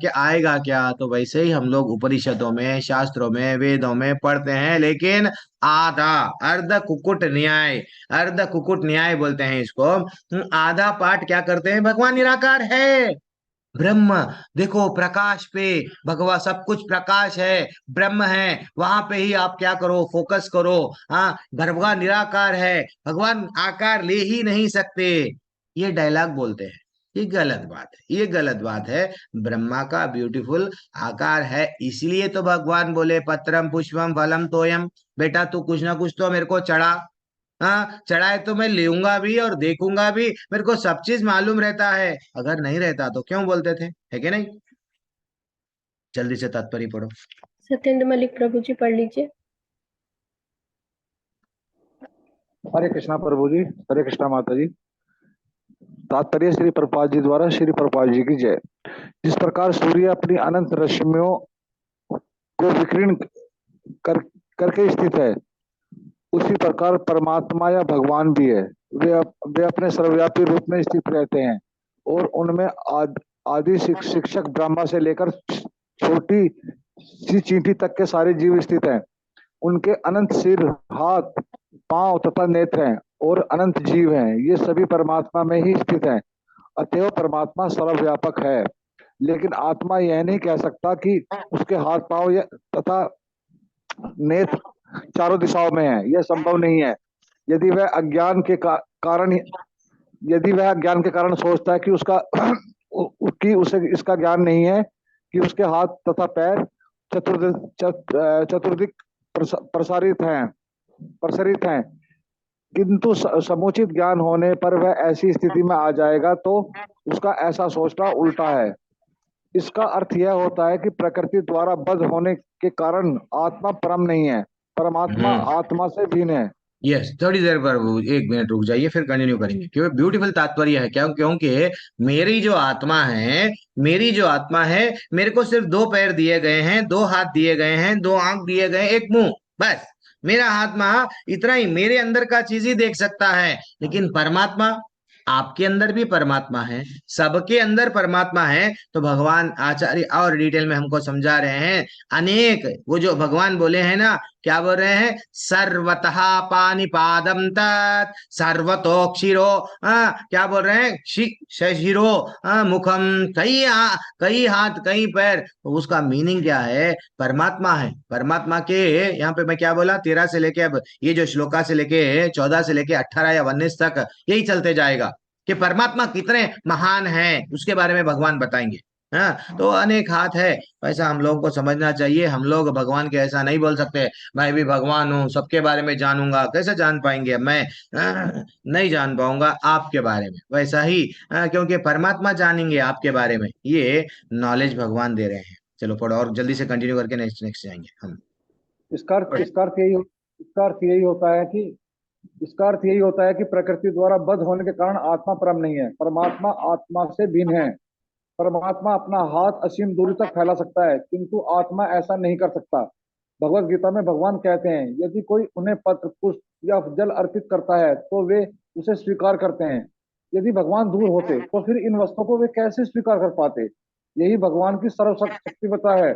क्या, तो वैसे ही हम लोग उपनिषदों में, शास्त्रों में, वेदों में पढ़ते हैं, लेकिन आधा, अर्ध कुकुट न्याय, अर्ध कुकुट न्याय बोलते हैं इसको। आधा पाठ क्या करते हैं, भगवान निराकार है, ब्रह्म, देखो प्रकाश पे, भगवान सब कुछ प्रकाश है, ब्रह्म है, वहां पे ही आप क्या करो, फोकस करो। हाँ, भगवान निराकार है, भगवान आकार ले ही नहीं सकते, ये डायलॉग बोलते हैं। ये गलत बात है, ये गलत बात है। ब्रह्मा का ब्यूटीफुल आकार है, इसलिए तो भगवान बोले पत्रम पुष्पम फलम तोयम, बेटा तू कुछ ना कुछ तो मेरे को चढ़ा। हाँ, चढ़ाए तो मैं लेऊंगा भी और देखूंगा भी, मेरे को सब चीज मालूम रहता है, अगर नहीं रहता तो क्यों बोलते थे, है कि नहीं। जल्दी से तात्पर्य पढ़ो। सत्येंद्र मलिक प्रभु जी पढ़ लीजिए। हरे कृष्णा प्रभु जी, हरे कृष्णा माता जी। तात्पर्य श्री प्रभुपाद जी द्वारा, श्री प्रभुपाद जी की जय। जिस प्रकार सूर्य अपनी अनंत रश्मियों को विकीर्ण कर करके स्थित है, उसी प्रकार परमात्मा या भगवान भी है। वे अपने सर्वव्यापी रूप में स्थित रहते हैं और उनमें आदि शिक्षक ब्रह्मा से लेकर छोटी सी चींटी तक के सारे जीव स्थित हैं। उनके अनंत सिर, हाथ, पांव तथा नेत्र हैं और अनंत जीव हैं, ये सभी परमात्मा में ही स्थित हैं। अतएव परमात्मा सर्वव्यापक है। लेकिन आत्मा यह नहीं कह सकता कि उसके हाथ, पांव तथा नेत्र चारों दिशाओं में है, यह संभव नहीं है। यदि वह अज्ञान के कारण सोचता है कि उसे इसका ज्ञान नहीं है कि उसके हाथ तथा पैर चतुर्दिक प्रसारित हैं, किंतु समुचित ज्ञान होने पर वह ऐसी स्थिति में आ जाएगा, तो उसका ऐसा सोचना उल्टा है। इसका अर्थ यह होता है कि प्रकृति द्वारा बद्ध होने के कारण आत्मा परम नहीं है, परमात्मा आत्मा से भिन्न है। यस, थोड़ी देर पर एक मिनट रुक जाइए, फिर कंटिन्यू करेंगे, क्योंकि ब्यूटीफुल तात्पर्य है, क्या, क्योंकि मेरी जो आत्मा है, मेरी जो आत्मा है, मेरे को सिर्फ दो पैर दिए गए हैं, दो हाथ दिए गए हैं, दो आंख दिए गए, एक मुंह, बस। मेरा आत्मा इतना ही, मेरे अंदर का चीज ही देख सकता है, लेकिन परमात्मा, आपके अंदर भी परमात्मा है, सबके अंदर परमात्मा है। तो भगवान आचार्य और डिटेल में हमको समझा रहे हैं, अनेक, वो जो भगवान बोले हैं ना, क्या बोल रहे हैं, सर्वतः पानिपादम तत् सर्वतोक्षिरो, क्या बोल रहे हैं, शिरो, मुखम, कई हाथ कई पैर। तो उसका मीनिंग क्या है, परमात्मा है, परमात्मा के, यहाँ पे मैं क्या बोला, 13 से लेके अब ये जो श्लोका से लेके 14 से लेके 18 या 19 तक यही चलते जाएगा कि परमात्मा कितने महान हैं, उसके बारे में भगवान बताएंगे। हाँ, तो अनेक हाथ है, वैसा हम लोगों को समझना चाहिए। हम लोग भगवान के ऐसा नहीं बोल सकते, मैं भी भगवान हूँ, सबके बारे में जानूंगा, कैसे जान पाएंगे, मैं नहीं जान पाऊंगा आपके बारे में, वैसा ही क्योंकि परमात्मा जानेंगे आपके बारे में, ये नॉलेज भगवान दे रहे हैं। चलो पढ़ो और जल्दी से कंटिन्यू करके नेक्स्ट नेक्स्ट जाएंगे हम। इसका अर्थ यही होता है कि प्रकृति द्वारा बद्ध होने के कारण आत्मा परम नहीं है, परमात्मा आत्मा से भिन्न है। परमात्मा अपना हाथ असीम दूरी तक फैला सकता है, किंतु आत्मा ऐसा नहीं कर सकता। भगवत गीता में भगवान कहते हैं, यदि कोई उन्हें पत्र, पुष्प या जल अर्पित करता है तो वे उसे स्वीकार करते हैं। यदि भगवान दूर होते तो फिर इन वस्तुओं को वे कैसे स्वीकार कर पाते। यही भगवान की सर्वशक्तिमत्ता है।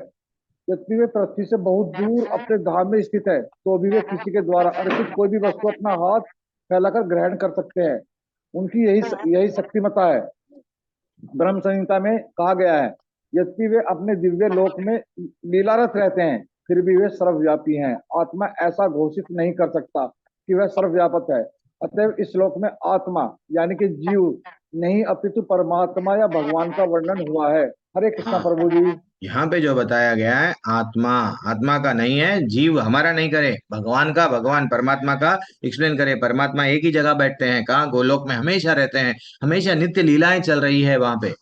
यद्यपि वे पृथ्वी से बहुत दूर अपने धाम में स्थित है, तो भी वे किसी के द्वारा अर्पित कोई भी वस्तु अपना हाथ फैलाकर ग्रहण कर सकते हैं। उनकी यही शक्तिमता है। ब्रह्म संहिता में कहा गया है, यद्यपि वे अपने दिव्य लोक में लीलारत रहते हैं, फिर भी वे सर्वव्यापी हैं। आत्मा ऐसा घोषित नहीं कर सकता कि वह सर्वव्यापक है। अतएव इस श्लोक में आत्मा यानी कि जीव नहीं अपितु परमात्मा या भगवान का वर्णन हुआ है। हरे कृष्णा प्रभु जी। यहाँ पे जो बताया गया है आत्मा, आत्मा का नहीं है, जीव हमारा नहीं करे, भगवान का, भगवान परमात्मा का एक्सप्लेन करे। परमात्मा एक ही जगह बैठते हैं, कहाँ? गोलोक में हमेशा रहते हैं, हमेशा नित्य लीलाएं चल रही है वहां पे।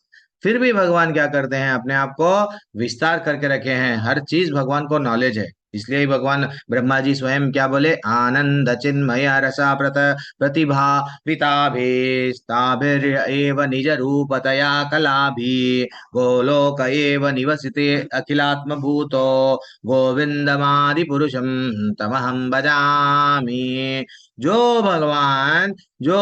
फिर भी भगवान क्या करते हैं? अपने आप को विस्तार करके रखे हैं, हर चीज भगवान को नॉलेज है। इसलिए ही भगवान ब्रह्मा जी स्वयं क्या बोले? आनंद चिन्मय रसा प्रतिभा पिताभिस्ताभिरेव निज रूपतया कलाभि गोलोक एव निवसते अखिलात्म भूतो गोविंदमादि पुरुषम तमहम भजामि। जो भगवान, जो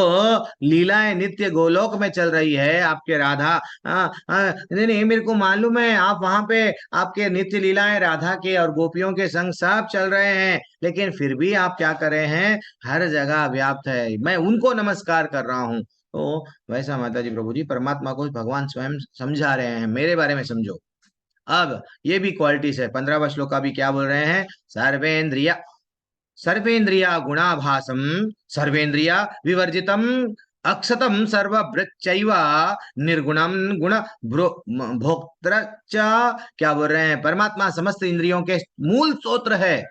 लीलाएं नित्य गोलोक में चल रही है, आपके राधा नहीं नहीं, मेरे को मालूम है आप वहां पे, आपके नित्य लीलाएं राधा के और गोपियों के संग सब चल रहे हैं, लेकिन फिर भी आप क्या कर रहे हैं? हर जगह व्याप्त है, मैं उनको नमस्कार कर रहा हूँ। तो वैसा माता जी प्रभु जी परमात्मा को भगवान स्वयं समझा रहे हैं, मेरे बारे में समझो। अब ये भी क्वालिटीज है। 15वां श्लोक का भी क्या बोल रहे हैं? सर्वेन्द्रिया गुणाभासम सर्वेन्द्रिया विवर्जितम अक्षतम सर्वभृच्चैव निर्गुणम गुण भोक्तृ क्या बोल रहे हैं? परमात्मा समस्त इंद्रियों के मूल स्रोत है,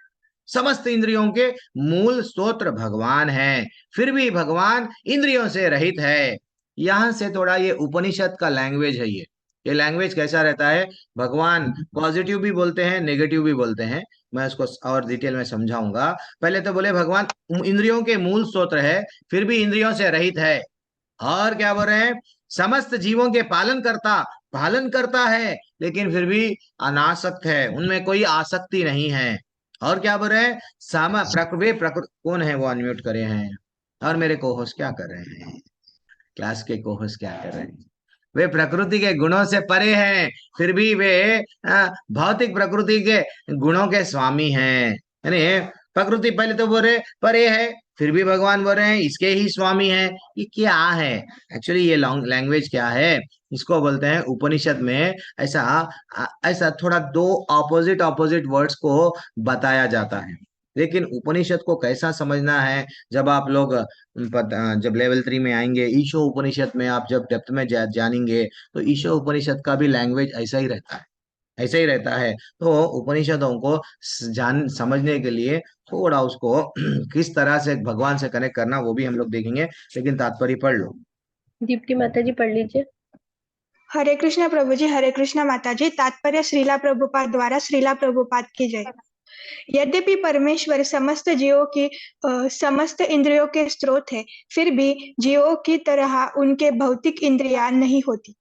समस्त इंद्रियों के मूल स्रोत भगवान है, फिर भी भगवान इंद्रियों से रहित है। यहां से थोड़ा ये उपनिषद का लैंग्वेज है। ये लैंग्वेज कैसा रहता है? भगवान पॉजिटिव भी बोलते हैं, नेगेटिव भी बोलते हैं। मैं उसको और डिटेल में समझाऊंगा। पहले तो बोले भगवान इंद्रियों के मूल स्रोत है, फिर भी इंद्रियों से रहित है। और क्या बोल रहे हैं? समस्त जीवों के पालन करता है, लेकिन फिर भी अनासक्त है, उनमें कोई आसक्ति नहीं है। और क्या बोल रहे हैं? प्रकृति कौन है? वो अनम्यूट करे हैं। और मेरे कोहोस्ट क्या कर रहे हैं? क्लास के कोहोस्ट क्या कर रहे हैं? वे प्रकृति के गुणों से परे हैं, फिर भी वे भौतिक प्रकृति के गुणों के स्वामी हैं। यानी प्रकृति पहले तो बोल रहे परे है, फिर भी भगवान बोल रहे हैं इसके ही स्वामी हैं। ये क्या है एक्चुअली? ये लॉन्ग लैंग्वेज क्या है? इसको बोलते हैं उपनिषद में ऐसा थोड़ा दो ऑपोजिट वर्ड्स को बताया जाता है। लेकिन उपनिषद को कैसा समझना है, जब आप लोग जब लेवल 3 में आएंगे, ईशो उपनिषद में आप जब डेप्थ में जानेंगे, तो ईशो उपनिषद का भी लैंग्वेज ऐसा ही रहता है, ऐसा ही रहता है। तो उपनिषदों को जान समझने के लिए थोड़ा उसको किस तरह से भगवान से कनेक्ट करना, वो भी हम लोग देखेंगे। लेकिन तात्पर्य पढ़ लो। दीप्ति माता जी पढ़ लीजिए। हरे कृष्णा प्रभु जी। हरे कृष्णा माता जी। तात्पर्य श्रीला प्रभुपाद द्वारा। श्रीला प्रभुपाद की जय। यद्यपि परमेश्वर समस्त जीवों की समस्त इंद्रियों के स्रोत है, फिर भी जीवों की तरह उनके भौतिक इंद्रियां नहीं होती।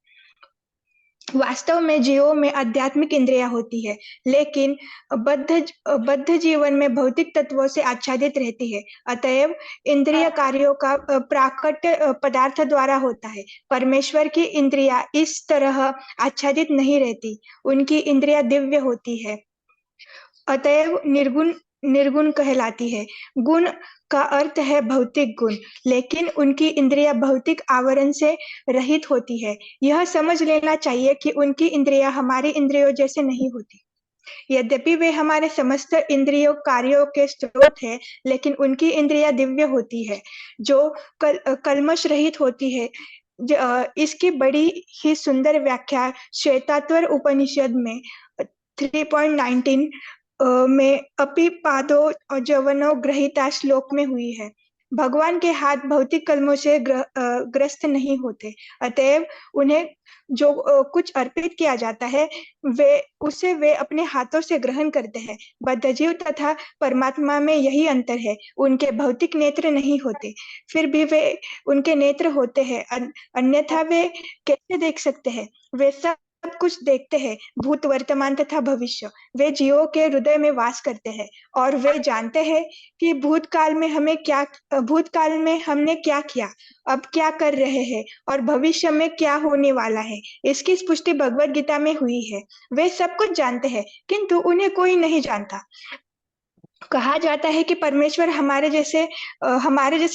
वास्तव में जीवों में आध्यात्मिक इंद्रियां होती है, लेकिन बद्ध जीवन में भौतिक तत्वों से आच्छादित रहती है। अतएव इंद्रिय कार्यों का प्राकट्य पदार्थ द्वारा होता है। परमेश्वर की इंद्रियां इस तरह आच्छादित नहीं रहती, उनकी इंद्रियां दिव्य होती है, अतएव निर्गुण कहलाती है। गुण का अर्थ है भौतिक गुण, लेकिन उनकी इंद्रियां भौतिक आवरण से रहित होती है। यह समझ लेना चाहिए कि उनकी इंद्रियां हमारी इंद्रियों जैसे नहीं होती। यद्यपि वे हमारे समस्त इंद्रियों कार्यों के स्रोत है, लेकिन उनकी इंद्रियां दिव्य होती है, जो कल्मश रहित होती है। इसकी बड़ी ही सुंदर व्याख्या श्वेतात्वर उपनिषद में 3.19 में अपि पादो जवनो ग्रहिता श्लोक में हुई है। भगवान के हाथ भौतिक कलमों से ग्रस्त नहीं होते, अतएव उन्हें जो कुछ अर्पित किया जाता है वे अपने हाथों से ग्रहण करते हैं। बद्धजीव तथा परमात्मा में यही अंतर है, उनके भौतिक नेत्र नहीं होते, फिर भी वे उनके नेत्र होते हैं, अन्यथा वे कैसे देख सकते हैं? वे सब कुछ देखते हैं, भूत, वर्तमान तथा भविष्य। वे जीवों के हृदय में वास करते हैं और वे जानते हैं कि भूतकाल में हमने क्या किया, अब क्या कर रहे हैं और भविष्य में क्या होने वाला है। इसकी पुष्टि भगवत गीता में हुई है। वे सब कुछ जानते हैं, किंतु उन्हें कोई नहीं जानता। कहा जाता है कि परमेश्वर हमारे जैसे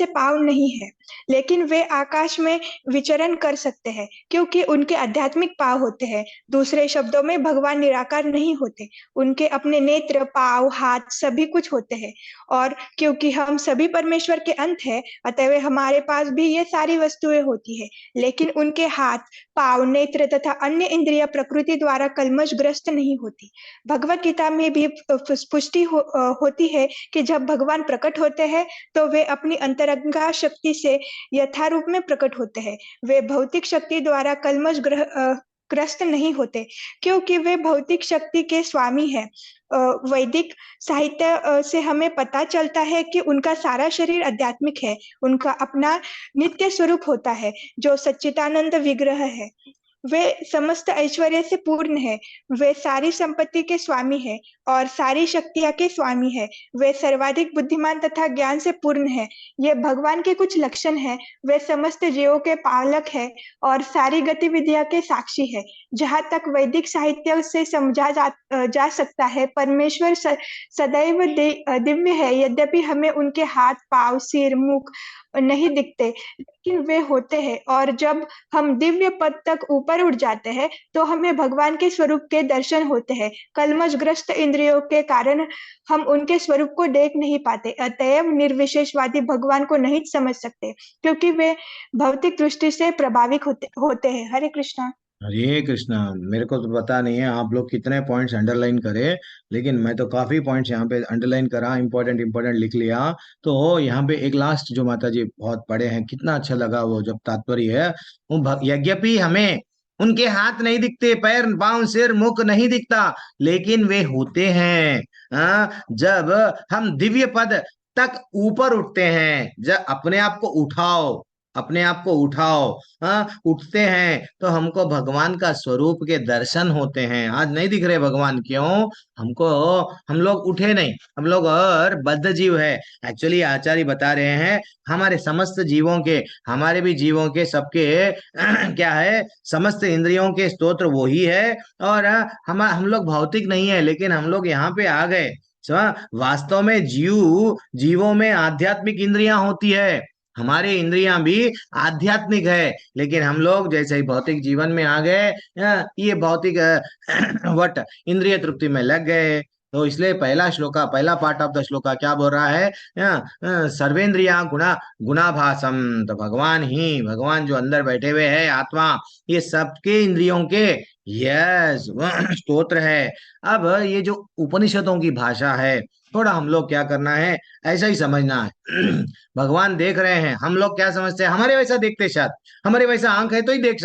पाँव नहीं है, लेकिन वे आकाश में विचरण कर सकते हैं क्योंकि उनके आध्यात्मिक पाँव होते हैं। दूसरे शब्दों में भगवान निराकार नहीं होते, उनके अपने नेत्र, पाँव, हाथ सभी कुछ होते हैं। और क्योंकि हम सभी परमेश्वर के अंत है, अतः हमारे पास भी ये सारी वस्तुएं होती है, लेकिन उनके हाथ, पाँव, नेत्र तथा अन्य इंद्रिय प्रकृति द्वारा कलमशग्रस्त नहीं होती। भगवत गीता में भी पुष्टि होती है कि जब भगवान प्रकट होते हैं तो वे अपनी अंतरंगा शक्ति से यथारूप में प्रकट होते हैं। वे भौतिक शक्ति द्वारा ग्रस्त नहीं होते क्योंकि वे भौतिक शक्ति के स्वामी हैं। वैदिक साहित्य से हमें पता चलता है कि उनका सारा शरीर आध्यात्मिक है, उनका अपना नित्य स्वरूप होता है जो सच्चिदानंद विग्रह है। वे समस्त ऐश्वर्य से पूर्ण है, वे सारी संपत्ति के स्वामी है और सारी शक्तियां के स्वामी है। वे सर्वाधिक बुद्धिमान तथा ज्ञान से पूर्ण है। ये भगवान के कुछ लक्षण हैं। वे समस्त जीवों के पालक है और सारी गतिविधियों के साक्षी है। जहाँ तक वैदिक साहित्य से समझा जा सकता है, परमेश्वर सदैव दिव्य है। यद्यपि हमें उनके हाथ, पाँव, सिर, मुख नहीं दिखते, लेकिन वे होते हैं। और जब हम दिव्य पद तक ऊपर उठ जाते हैं तो हमें भगवान के स्वरूप के दर्शन होते हैं। कलमशग्रस्त इंद्रियों के कारण हम उनके स्वरूप को देख नहीं पाते, अतएव निर्विशेषवादी भगवान को नहीं समझ सकते क्योंकि वे भौतिक दृष्टि से प्रभावित होते हैं। हरे कृष्णा। हरे कृष्णा। मेरे को तो पता नहीं है आप लोग कितने पॉइंट्स अंडरलाइन करे, लेकिन मैं तो काफी पॉइंट्स यहाँ पे अंडरलाइन करा, इंपॉर्टेंट इंपॉर्टेंट लिख लिया। तो यहाँ पे एक लास्ट जो माता जी बहुत पढ़े हैं, कितना अच्छा लगा वो जब तात्पर्य है, वो यद्यपि हमें उनके हाथ नहीं दिखते, पैर, पाँव, सिर, मुख नहीं दिखता, लेकिन वे होते हैं। जब हम दिव्य पद तक ऊपर उठते हैं, जब अपने आप को उठाओ, अपने आप को उठाओ, उठते हैं तो हमको भगवान का स्वरूप के दर्शन होते हैं। आज नहीं दिख रहे भगवान, क्यों? हमको, हम लोग उठे नहीं, हम लोग और बद्ध जीव है। एक्चुअली आचार्य बता रहे हैं हमारे समस्त जीवों के, हमारे भी जीवों के, सबके क्या है, समस्त इंद्रियों के स्तोत्र वो ही है। और हम लोग भौतिक नहीं है, लेकिन हम लोग यहाँ पे आ गए। वास्तव में जीवों में आध्यात्मिक इंद्रियां होती है, हमारे इंद्रियां भी आध्यात्मिक है, लेकिन हम लोग जैसे ही भौतिक जीवन में आ गए, ये भौतिक वट इंद्रिय तृप्ति में लग गए। तो इसलिए पहला पार्ट ऑफ द श्लोका क्या बोल रहा है? सर्वेंद्रिया गुणाभासम। तो भगवान जो अंदर बैठे हुए हैं, आत्मा, ये सबके इंद्रियों के यस स्तोत्र है। अब ये जो उपनिषदों की भाषा है, थोड़ा हम लोग क्या करना है, ऐसा ही समझना है। भगवान देख रहे हैं, हम लोग क्या समझते हैं, हमारे वैसा देखते, शायद हमारे वैसा आंख है तो ही देख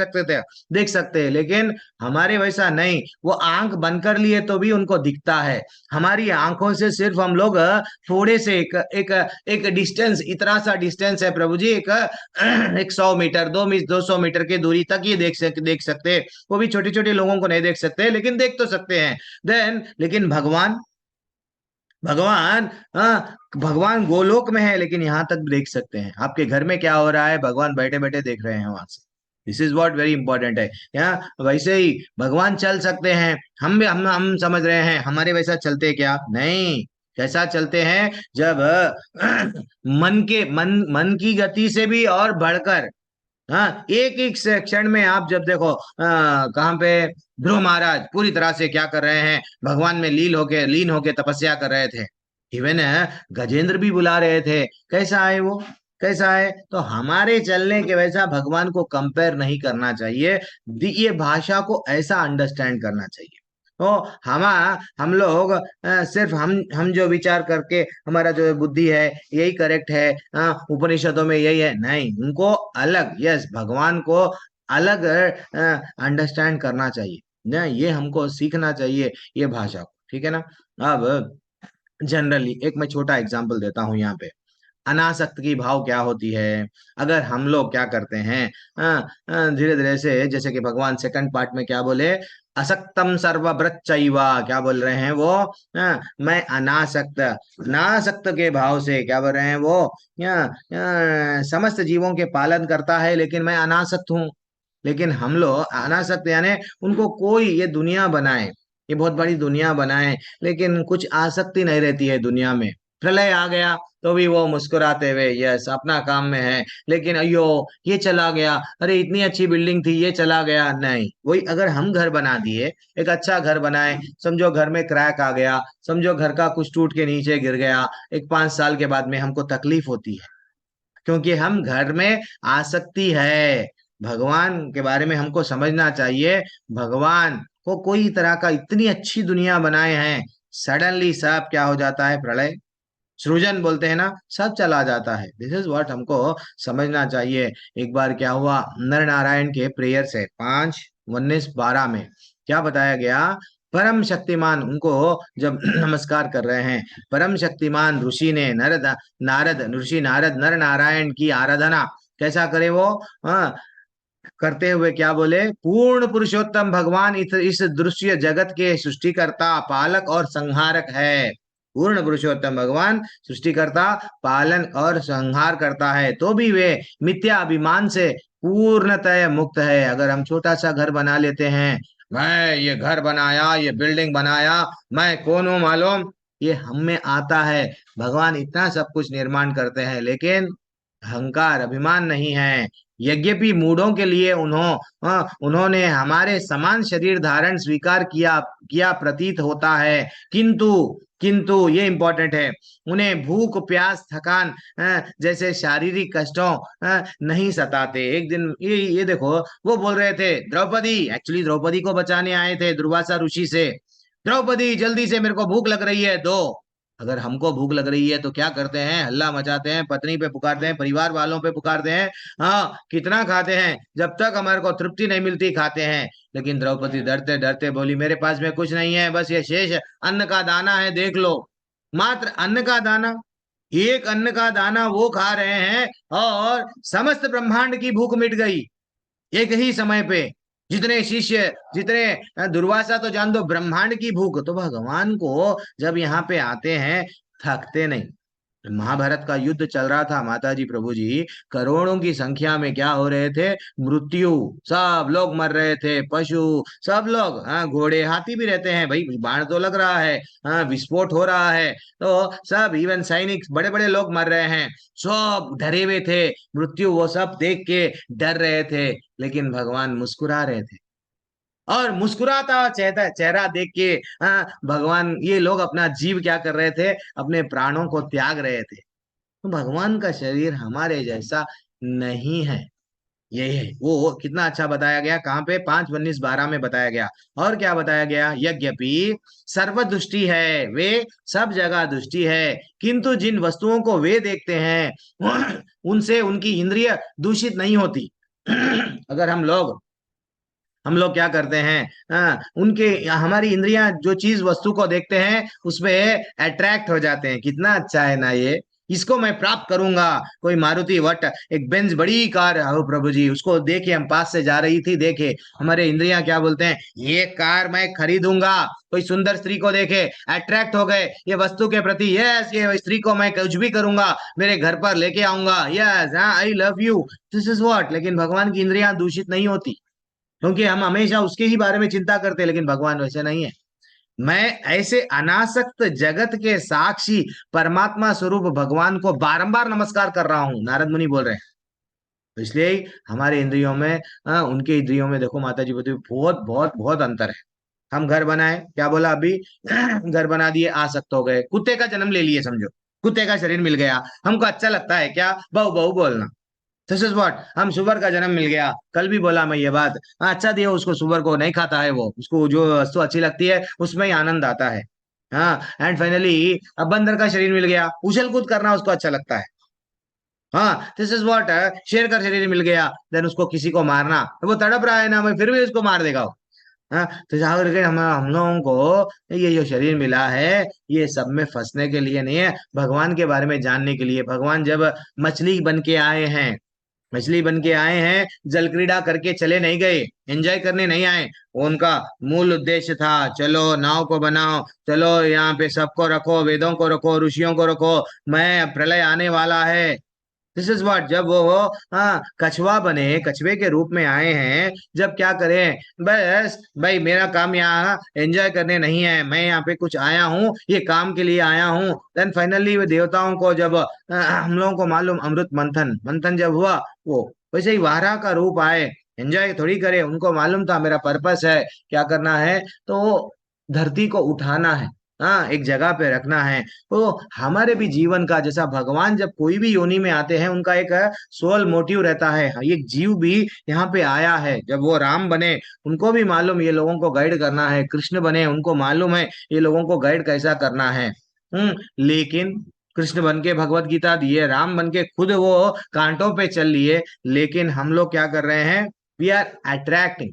सकते हैं, लेकिन हमारे वैसा नहीं। वो आंख बंद कर लिए तो भी उनको दिखता है। हमारी आंखों से सिर्फ हम लोग थोड़े से एक डिस्टेंस, इतना सा डिस्टेंस है प्रभु जी, एक 100 मीटर, 200 मीटर की दूरी तक ये देख सकते। वो भी छोटे छोटे लोगों को नहीं देख सकते, लेकिन देख तो सकते हैं। लेकिन भगवान भगवान गोलोक में है, लेकिन यहाँ तक देख सकते हैं। आपके घर में क्या हो रहा है, भगवान बैठे बैठे देख रहे हैं वहां से। This is what very important है। यहाँ वैसे ही भगवान चल सकते हैं, हम समझ रहे हैं हमारे वैसा चलते क्या? नहीं। कैसा चलते हैं? जब मन की गति से भी और बढ़कर, हाँ, एक एक क्षण में आप जब देखो, कहाँ पे ध्रुव महाराज पूरी तरह से क्या कर रहे हैं, भगवान में लीन होके तपस्या कर रहे थे। इवन गजेंद्र भी बुला रहे थे। कैसा है वो, कैसा है? तो हमारे चलने के वैसा भगवान को कंपेयर नहीं करना चाहिए। ये भाषा को ऐसा अंडरस्टैंड करना चाहिए। तो हम लोग सिर्फ हम जो विचार करके, हमारा जो बुद्धि है यही करेक्ट है, उपनिषदों में यही है, नहीं, उनको अलग, यस, भगवान को अलग अंडरस्टैंड करना चाहिए ना, ये हमको सीखना चाहिए ये भाषा को, ठीक है ना। अब जनरली एक मैं छोटा एग्जांपल देता हूँ यहाँ पे। अनासक्त की भाव क्या होती है। अगर हम लोग क्या करते हैं, धीरे धीरे से, जैसे कि भगवान सेकंड पार्ट में क्या बोले, असक्तम सर्वभृच्चैवा, क्या बोल रहे हैं वो, मैं अनासक्त, नासक्त के भाव से क्या बोल रहे हैं वो, समस्त जीवों के पालन करता है लेकिन मैं अनासक्त हूँ। लेकिन हम लोग अनासक्त यानी उनको कोई ये दुनिया बनाए, ये बहुत बड़ी दुनिया बनाए, लेकिन कुछ आसक्ति नहीं रहती है दुनिया में। प्रलय आ गया तो भी वो मुस्कुराते हुए यस अपना काम में है, लेकिन अयो ये चला गया, अरे इतनी अच्छी बिल्डिंग थी ये चला गया, नहीं। वही अगर हम घर बना दिए, एक अच्छा घर बनाए, समझो घर में क्रैक आ गया, समझो घर का कुछ टूट के नीचे गिर गया, एक 5 साल के बाद में हमको तकलीफ होती है, क्योंकि हम घर में आसक्ति है। भगवान के बारे में हमको समझना चाहिए। भगवान को कोई तरह का इतनी अच्छी दुनिया बनाए हैं, सडनली सब क्या हो जाता है, प्रलय, सृजन बोलते हैं ना, सब चला जाता है। दिस इज व्हाट हमको समझना चाहिए। एक बार क्या हुआ, नर नारायण के प्रेयर से 5:19-12 में क्या बताया गया, परम शक्तिमान उनको जब नमस्कार कर रहे हैं, परम शक्तिमान ऋषि ने नारद ऋषि नारद नर नारायण की आराधना कैसा करे वो, करते हुए क्या बोले, पूर्ण पुरुषोत्तम भगवान इस दृश्य जगत के सृष्टिकर्ता, पालक और संहारक है। पूर्ण पुरुषोत्तम भगवान सृष्टिकर्ता, पालन और संहार करता है, तो भी वे मिथ्या अभिमान से पूर्णतः मुक्त है। अगर हम छोटा सा घर बना लेते हैं, मैं ये घर बनाया, ये बिल्डिंग बनाया, मैं कौन हूं मालूम, ये हम में आता है। भगवान इतना सब कुछ निर्माण करते हैं लेकिन अहंकार अभिमान नहीं है। यद्यपि मूढ़ों के लिए उन्होंने हमारे समान शरीर धारण स्वीकार किया प्रतीत होता है, किंतु किंतु ये इंपॉर्टेंट है, उन्हें भूख प्यास थकान जैसे शारीरिक कष्टों नहीं सताते। एक दिन ये देखो, वो बोल रहे थे द्रौपदी, एक्चुअली द्रौपदी को बचाने आए थे दुर्वासा ऋषि से, द्रौपदी जल्दी से मेरे को भूख लग रही है दो। अगर हमको भूख लग रही है तो क्या करते हैं, हल्ला मचाते हैं, पत्नी पे पुकारते हैं, परिवार वालों पे पुकारते हैं, हाँ कितना खाते हैं, जब तक हमारे को तृप्ति नहीं मिलती खाते हैं। लेकिन द्रौपदी डरते डरते बोली, मेरे पास में कुछ नहीं है, बस ये शेष अन्न का दाना है, देख लो। मात्र अन्न का दाना, एक अन्न का दाना वो खा रहे हैं और समस्त ब्रह्मांड की भूख मिट गई एक ही समय पे। जितने शिष्य, जितने दुर्वासा तो जान दो, ब्रह्मांड की भूख। तो भगवान को जब यहाँ पे आते हैं थकते नहीं। महाभारत का युद्ध चल रहा था माता जी प्रभु जी, करोड़ों की संख्या में क्या हो रहे थे, मृत्यु, सब लोग मर रहे थे, पशु सब लोग, हाँ घोड़े हाथी भी रहते हैं भाई, बाण तो लग रहा है, हाँ विस्फोट हो रहा है, तो सब इवन सैनिक बड़े बड़े लोग मर रहे हैं, सब डरे हुए थे, मृत्यु वो सब देख के डर रहे थे, लेकिन भगवान मुस्कुरा रहे थे। और मुस्कुराता चेहरा देख के भगवान, ये लोग अपना जीव क्या कर रहे थे, अपने प्राणों को त्याग रहे थे। तो भगवान का शरीर हमारे जैसा नहीं है। ये है वो कितना अच्छा बताया गया, कहाँ पे, 5:19-12 में बताया गया। और क्या बताया गया, यद्यपि सर्वदृष्टि है, वे सब जगह दृष्टि है, किंतु जिन वस्तुओं को वे देखते हैं उनसे उनकी इंद्रिय दूषित नहीं होती। अगर हम लोग क्या करते हैं, उनके, हमारी इंद्रियां जो चीज वस्तु को देखते हैं उसमें अट्रैक्ट हो जाते हैं, कितना अच्छा है ना ये, इसको मैं प्राप्त करूंगा। कोई मारुति वट, एक बेंज बड़ी कार हो प्रभु जी, उसको देखे, हम पास से जा रही थी, देखे, हमारे इंद्रियां क्या बोलते हैं, ये कार मैं खरीदूंगा। कोई सुंदर स्त्री को देखे, अट्रैक्ट हो गए ये वस्तु के प्रति, यस ये स्त्री को मैं कुछ भी करूंगा, मेरे घर पर लेके आऊंगा, यस हाँ I love you, this is what. लेकिन भगवान की इंद्रियां दूषित नहीं होती, क्योंकि हम हमेशा उसके ही बारे में चिंता करते हैं, लेकिन भगवान वैसे नहीं है। मैं ऐसे अनासक्त जगत के साक्षी परमात्मा स्वरूप भगवान को बारंबार नमस्कार कर रहा हूं, नारद मुनि बोल रहे हैं। तो इसलिए ही हमारे इंद्रियों में, उनके इंद्रियों में देखो माता जी बोलती बहुत बहुत बहुत अंतर है। हम घर बनाए, क्या बोला अभी, घर बना दिए, आसक्त हो गए, कुत्ते का जन्म ले लिए, समझो कुत्ते का शरीर मिल गया, हमको अच्छा लगता है क्या, बहु बहु बोलना। दिस इज व्हाट, हम सुअर का जन्म मिल गया, कल भी बोला मैं ये बात, अच्छा दिया उसको, सुअर को नहीं खाता है वो, उसको जो वस्तु अच्छी लगती है उसमें ही आनंद आता है। हाँ एंड फाइनली अब बंदर का शरीर मिल गया, उछल कूद करना उसको अच्छा लगता है। हाँ दिस इज व्हाट, शेर का शरीर मिल गया, देन उसको किसी को मारना, वो तड़प रहा है ना, मैं फिर भी उसको मार देगा। हाँ, तो जा करके हम लोगों को ये जो शरीर मिला है ये सब में फंसने के लिए नहीं है, भगवान के बारे में जानने के लिए। भगवान जब मछली बन के आए हैं, मछली बन के आए हैं, जल क्रीड़ा करके चले नहीं गए, एंजॉय करने नहीं आए। उनका मूल उद्देश्य था, चलो नाव को बनाओ, चलो यहाँ पे सबको रखो, वेदों को रखो, ऋषियों को रखो, मैं प्रलय आने वाला है। दिस इज व्हाट, जब वो हाँ कछुआ बने, कछुए के रूप में आए हैं, जब क्या करें, बस भाई मेरा काम यहाँ एंजॉय करने नहीं है, मैं यहाँ पे कुछ आया हूँ, ये काम के लिए आया हूँ। देन फाइनली वो देवताओं को जब हम लोगों को मालूम, अमृत मंथन मंथन जब हुआ, वो वैसे ही वाराह का रूप आए, एंजॉय थोड़ी करे, उनको मालूम था मेरा पर्पस है क्या करना है, तो धरती को उठाना है, हाँ एक जगह पे रखना है। तो हमारे भी जीवन का जैसा भगवान जब कोई भी योनि में आते हैं उनका एक सोल मोटिव रहता है, ये जीव भी यहाँ पे आया है। जब वो राम बने उनको भी मालूम ये लोगों को गाइड करना है, कृष्ण बने उनको मालूम है ये लोगों को गाइड कैसा करना है। लेकिन कृष्ण बन के भगवत गीता दिए, राम बन के खुद वो कांटों पे चल लिए, लेकिन हम लोग क्या कर रहे हैं, वी आर अट्रैक्टिंग,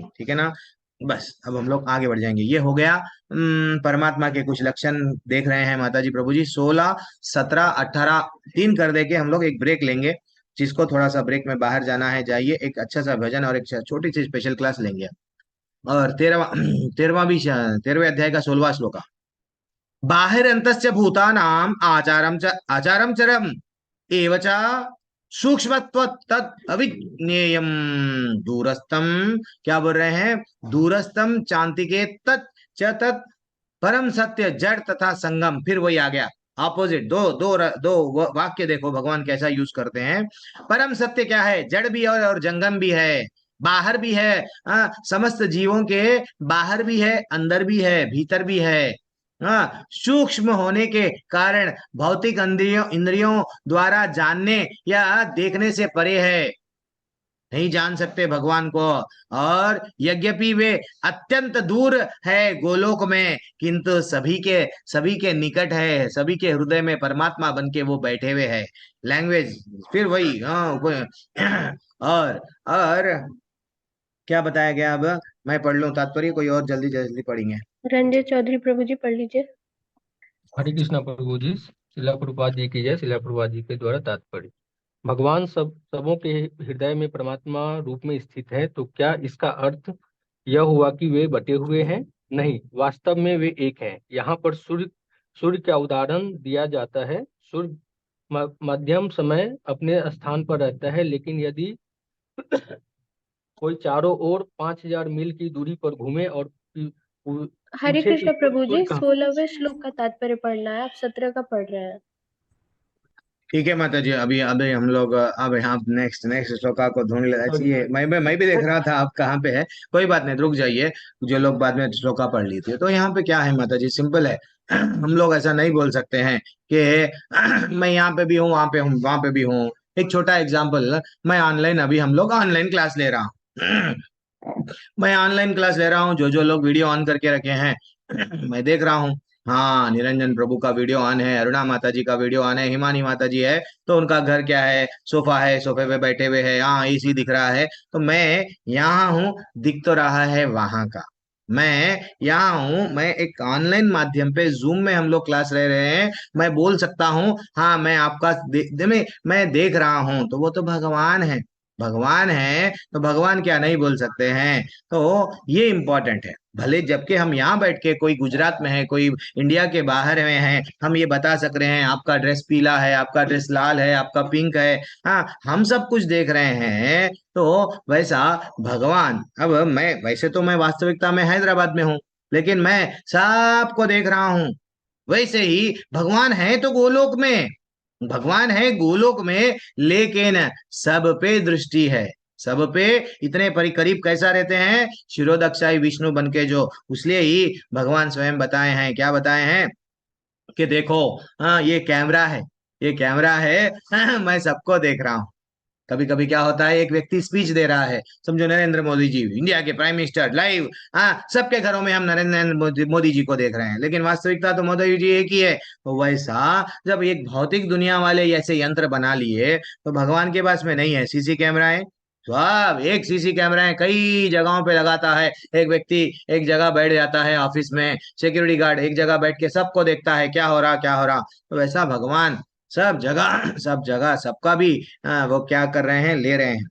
ठीक है ना। बस अब हम लोग आगे बढ़ जाएंगे। ये हो गया परमात्मा के कुछ लक्षण देख रहे हैं माता जी प्रभु जी, 16 17 18 तीन कर दे के हम लोग एक ब्रेक लेंगे। जिसको थोड़ा सा ब्रेक में बाहर जाना है जाइए, एक अच्छा सा भजन और एक छोटी सी स्पेशल क्लास लेंगे। और तेरहवा तेरहवा भी 13वें अध्याय का 16वां श्लोक, बाहिर अंतश्च भूतानाम आचारम चरम एवच सूक्ष्मत्व तत् अविज्ञेयम दूरस्थम, क्या बोल रहे हैं, दूरस्थम चांतिके तत् च तत् परम सत्य जड़ तथा संगम। फिर वही आ गया ऑपोजिट, दो वाक्य देखो भगवान कैसा यूज करते हैं। परम सत्य क्या है, जड़ भी है और जंगम भी है, बाहर भी है, समस्त जीवों के बाहर भी है, अंदर भी है, भीतर भी है। हाँ, सूक्ष्म होने के कारण भौतिक इंद्रियों इंद्रियों द्वारा जानने या देखने से परे है, नहीं जान सकते भगवान को। और यद्यपि वे अत्यंत दूर है गोलोक में, किंतु सभी के निकट है, सभी के हृदय में परमात्मा बन के वो बैठे हुए है। लैंग्वेज फिर वही, और क्या बताया गया। अब मैं पढ़ लूं तात्पर्य, कोई और जल्दी जल्दी पढ़ेंगे। रंजय चौधरी प्रभु जी पढ़ लीजिए। हरे कृष्णा प्रभु जी, शिला प्रभुपाद जी की जय। शिला प्रभुपाद जी के द्वारा तात्पर्य, भगवान सबों के हृदय में परमात्मा रूप में स्थित है, तो क्या इसका अर्थ यह हुआ कि वे बटे हुए हैं? नहीं, वास्तव में वे एक हैं। यहाँ पर सूर्य का उदाहरण दिया जाता है। सूर्य मध्यम समय अपने स्थान पर रहता है, लेकिन यदि कोई चारों ओर 5000 मील की दूरी पर घूमे और हरे पूछे कृष्ण कि प्रभु जी, सूर्य कहाँ, 16वें श्लोक का तात्पर्य पढ़ना है, आप 17 का पढ़ रहे हैं। ठीक है माता जी, अभी अभी हम लोग अब यहाँ नेक्स्ट नेक्स्ट श्लोका को ढूंढ लेना चाहिए। मैं भी देख रहा था आप कहाँ पे है, कोई बात नहीं, रुक जाइए। जो लोग बाद में श्लोका पढ़ ली थी, तो यहाँ पे क्या है माता जी, सिंपल है। हम लोग ऐसा नहीं बोल सकते हैं कि मैं यहाँ पे भी हूँ, वहां पे हूँ, वहां पे भी हूँ। एक छोटा एग्जाम्पल, मैं ऑनलाइन, अभी हम लोग ऑनलाइन क्लास ले रहा हूँ। मैं ऑनलाइन क्लास ले रहा हूँ, जो जो लोग वीडियो ऑन करके रखे हैं मैं देख रहा हूँ। हाँ, निरंजन प्रभु का वीडियो ऑन है, अरुणा माता जी का वीडियो ऑन है, हिमानी माता जी है, तो उनका घर क्या है, सोफा है, सोफे पे बैठे हुए हैं, हाँ एसी दिख रहा है, तो मैं यहाँ हूँ, दिख तो रहा है वहां का, मैं यहाँ हूँ, मैं एक ऑनलाइन माध्यम पे जूम में हम लोग क्लास ले रहे हैं, मैं बोल सकता हूँ हाँ मैं आपका मैं देख रहा हूँ, तो वो तो भगवान है। भगवान है तो भगवान क्या नहीं बोल सकते हैं। तो ये इम्पोर्टेंट है, भले जबकि हम यहाँ बैठ के, कोई गुजरात में है, कोई इंडिया के बाहर में है, हम ये बता सक रहे हैं आपका ड्रेस पीला है, आपका ड्रेस लाल है, आपका पिंक है, हाँ हम सब कुछ देख रहे हैं। तो वैसा भगवान, अब मैं वैसे तो मैं वास्तविकता में हैदराबाद में हूँ, लेकिन मैं सबको देख रहा हूँ। वैसे ही भगवान है तो गोलोक में, भगवान है गोलोक में, लेकिन सब पे दृष्टि है, सब पे इतने करीब कैसा रहते हैं, शिरोदक्षाई विष्णु बन के, जो इसलिए ही भगवान स्वयं बताए हैं, क्या बताए हैं कि देखो, हाँ ये कैमरा है, ये कैमरा है, मैं सबको देख रहा हूँ। कभी कभी क्या होता है, एक व्यक्ति स्पीच दे रहा है, समझो नरेंद्र मोदी जी, इंडिया के प्राइम मिनिस्टर लाइव, हाँ सबके घरों में हम नरेंद्र मोदी जी को देख रहे हैं, लेकिन वास्तविकता तो मोदी जी एक ही है। तो वैसा जब एक भौतिक दुनिया वाले ऐसे यंत्र बना लिए, तो भगवान के पास में नहीं है सीसी कैमरा है, सब एक सीसी कैमरा है, कई जगहों पे लगाता है। एक व्यक्ति एक जगह बैठ जाता है ऑफिस में, सिक्योरिटी गार्ड एक जगह बैठ के सबको देखता है क्या हो रहा क्या हो रहा। तो वैसा भगवान सब जगह सब जगह सबका भी वो क्या कर रहे हैं, ले रहे हैं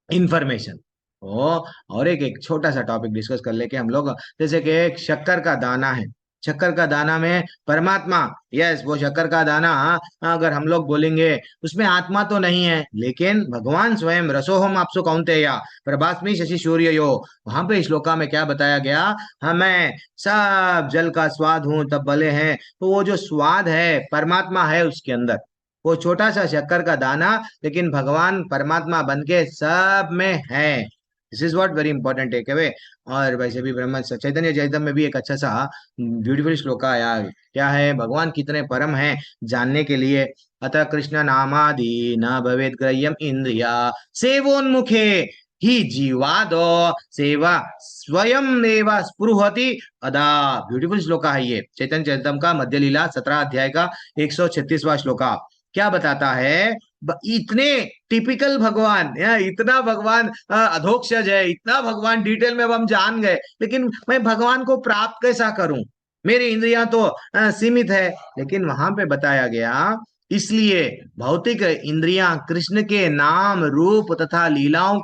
इंफॉर्मेशन। ओ, और एक छोटा सा टॉपिक डिस्कस कर लेके हम लोग, जैसे कि एक शक्कर का दाना है, शक्कर का दाना में परमात्मा, यस वो शक्कर का दाना, अगर हम लोग बोलेंगे उसमें आत्मा तो नहीं है, लेकिन भगवान स्वयं रसोहम आपसो कौन्तेय प्रभास्मि शशि सूर्ययो, वहां पे श्लोका में क्या बताया गया, हाँ मैं सब जल का स्वाद हूं तब भले हैं। तो वो जो स्वाद है परमात्मा है उसके अंदर, वो छोटा सा शक्कर का दाना, लेकिन भगवान परमात्मा बन के सब में है। This is what very important take away. और वैसे भी ब्रह्म चैतन्य चैतन्य में भी एक अच्छा सा ब्यूटीफुल श्लोक आया, क्या है, भगवान कितने परम हैं जानने के लिए। अतः कृष्ण नामादि न भवेद ग्रह्यम इंद्रिया सेवोन्मुखे ही जीवादो सेवा स्वयं एव स्पृहति अदा। ब्यूटीफुल श्लोका है ये, चैतन्य चैतन्य का मध्य लीला 17 अध्याय का 136वां श्लोका। क्या बताता है, इतने टिपिकल भगवान, इतना भगवान अधोक्षज है, इतना भगवान डिटेल में अब हम जान गए, लेकिन मैं भगवान को प्राप्त कैसा करूं, मेरी इंद्रियां तो सीमित है। लेकिन वहां पे बताया गया, इसलिए भौतिक इंद्रियां कृष्ण के नाम रूप तथा लीलाओं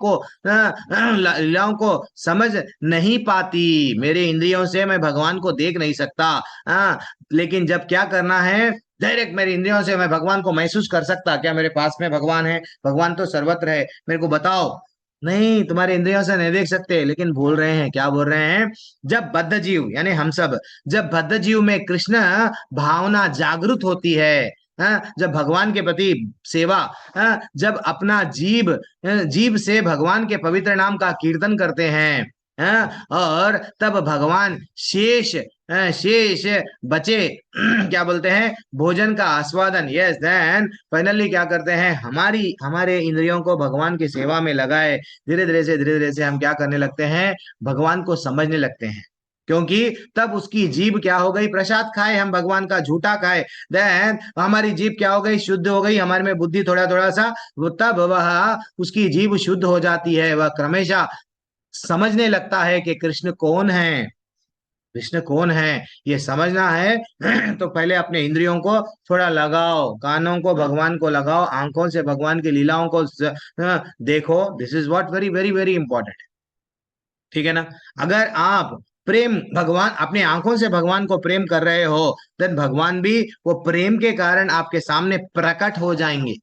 को समझ नहीं पाती। मेरे इंद्रियों से मैं भगवान को देख नहीं सकता, लेकिन जब क्या करना है, डायरेक्ट मेरी इंद्रियों से मैं भगवान को महसूस कर सकता, क्या मेरे पास में भगवान है, भगवान तो सर्वत्र है, मेरे को बताओ। नहीं, तुम्हारे इंद्रियों से नहीं देख सकते, लेकिन बोल रहे हैं, क्या बोल रहे हैं, जब बद्ध जीव यानी हम सब, जब बद्ध जीव में कृष्ण भावना जागृत होती है, जब भगवान के प्रति सेवा, जब अपना जीव से भगवान के पवित्र नाम का कीर्तन करते हैं, और तब भगवान शेष बचे क्या बोलते हैं, भोजन का आस्वादन, यस देन फाइनली क्या करते हैं, हमारे इंद्रियों को भगवान की सेवा में लगाए, धीरे धीरे से हम क्या करने लगते हैं, भगवान को समझने लगते हैं। क्योंकि तब उसकी जीभ क्या हो गई, प्रसाद खाए हम भगवान का, झूठा खाए, देन हमारी जीभ क्या हो गई, शुद्ध हो गई, हमारे में बुद्धि थोड़ा थोड़ा सा, तब वह उसकी जीभ शुद्ध हो जाती है, वह क्रमशः समझने लगता है कि कृष्ण कौन है, कृष्ण कौन है ये समझना है। तो पहले अपने इंद्रियों को थोड़ा लगाओ, कानों को भगवान को लगाओ, आंखों से भगवान की लीलाओं को देखो। This is what very very very important, ठीक है ना। अगर आप प्रेम, भगवान अपनी आंखों से भगवान को प्रेम कर रहे हो, देन भगवान भी वो प्रेम के कारण आपके सामने प्रकट हो जाएंगे।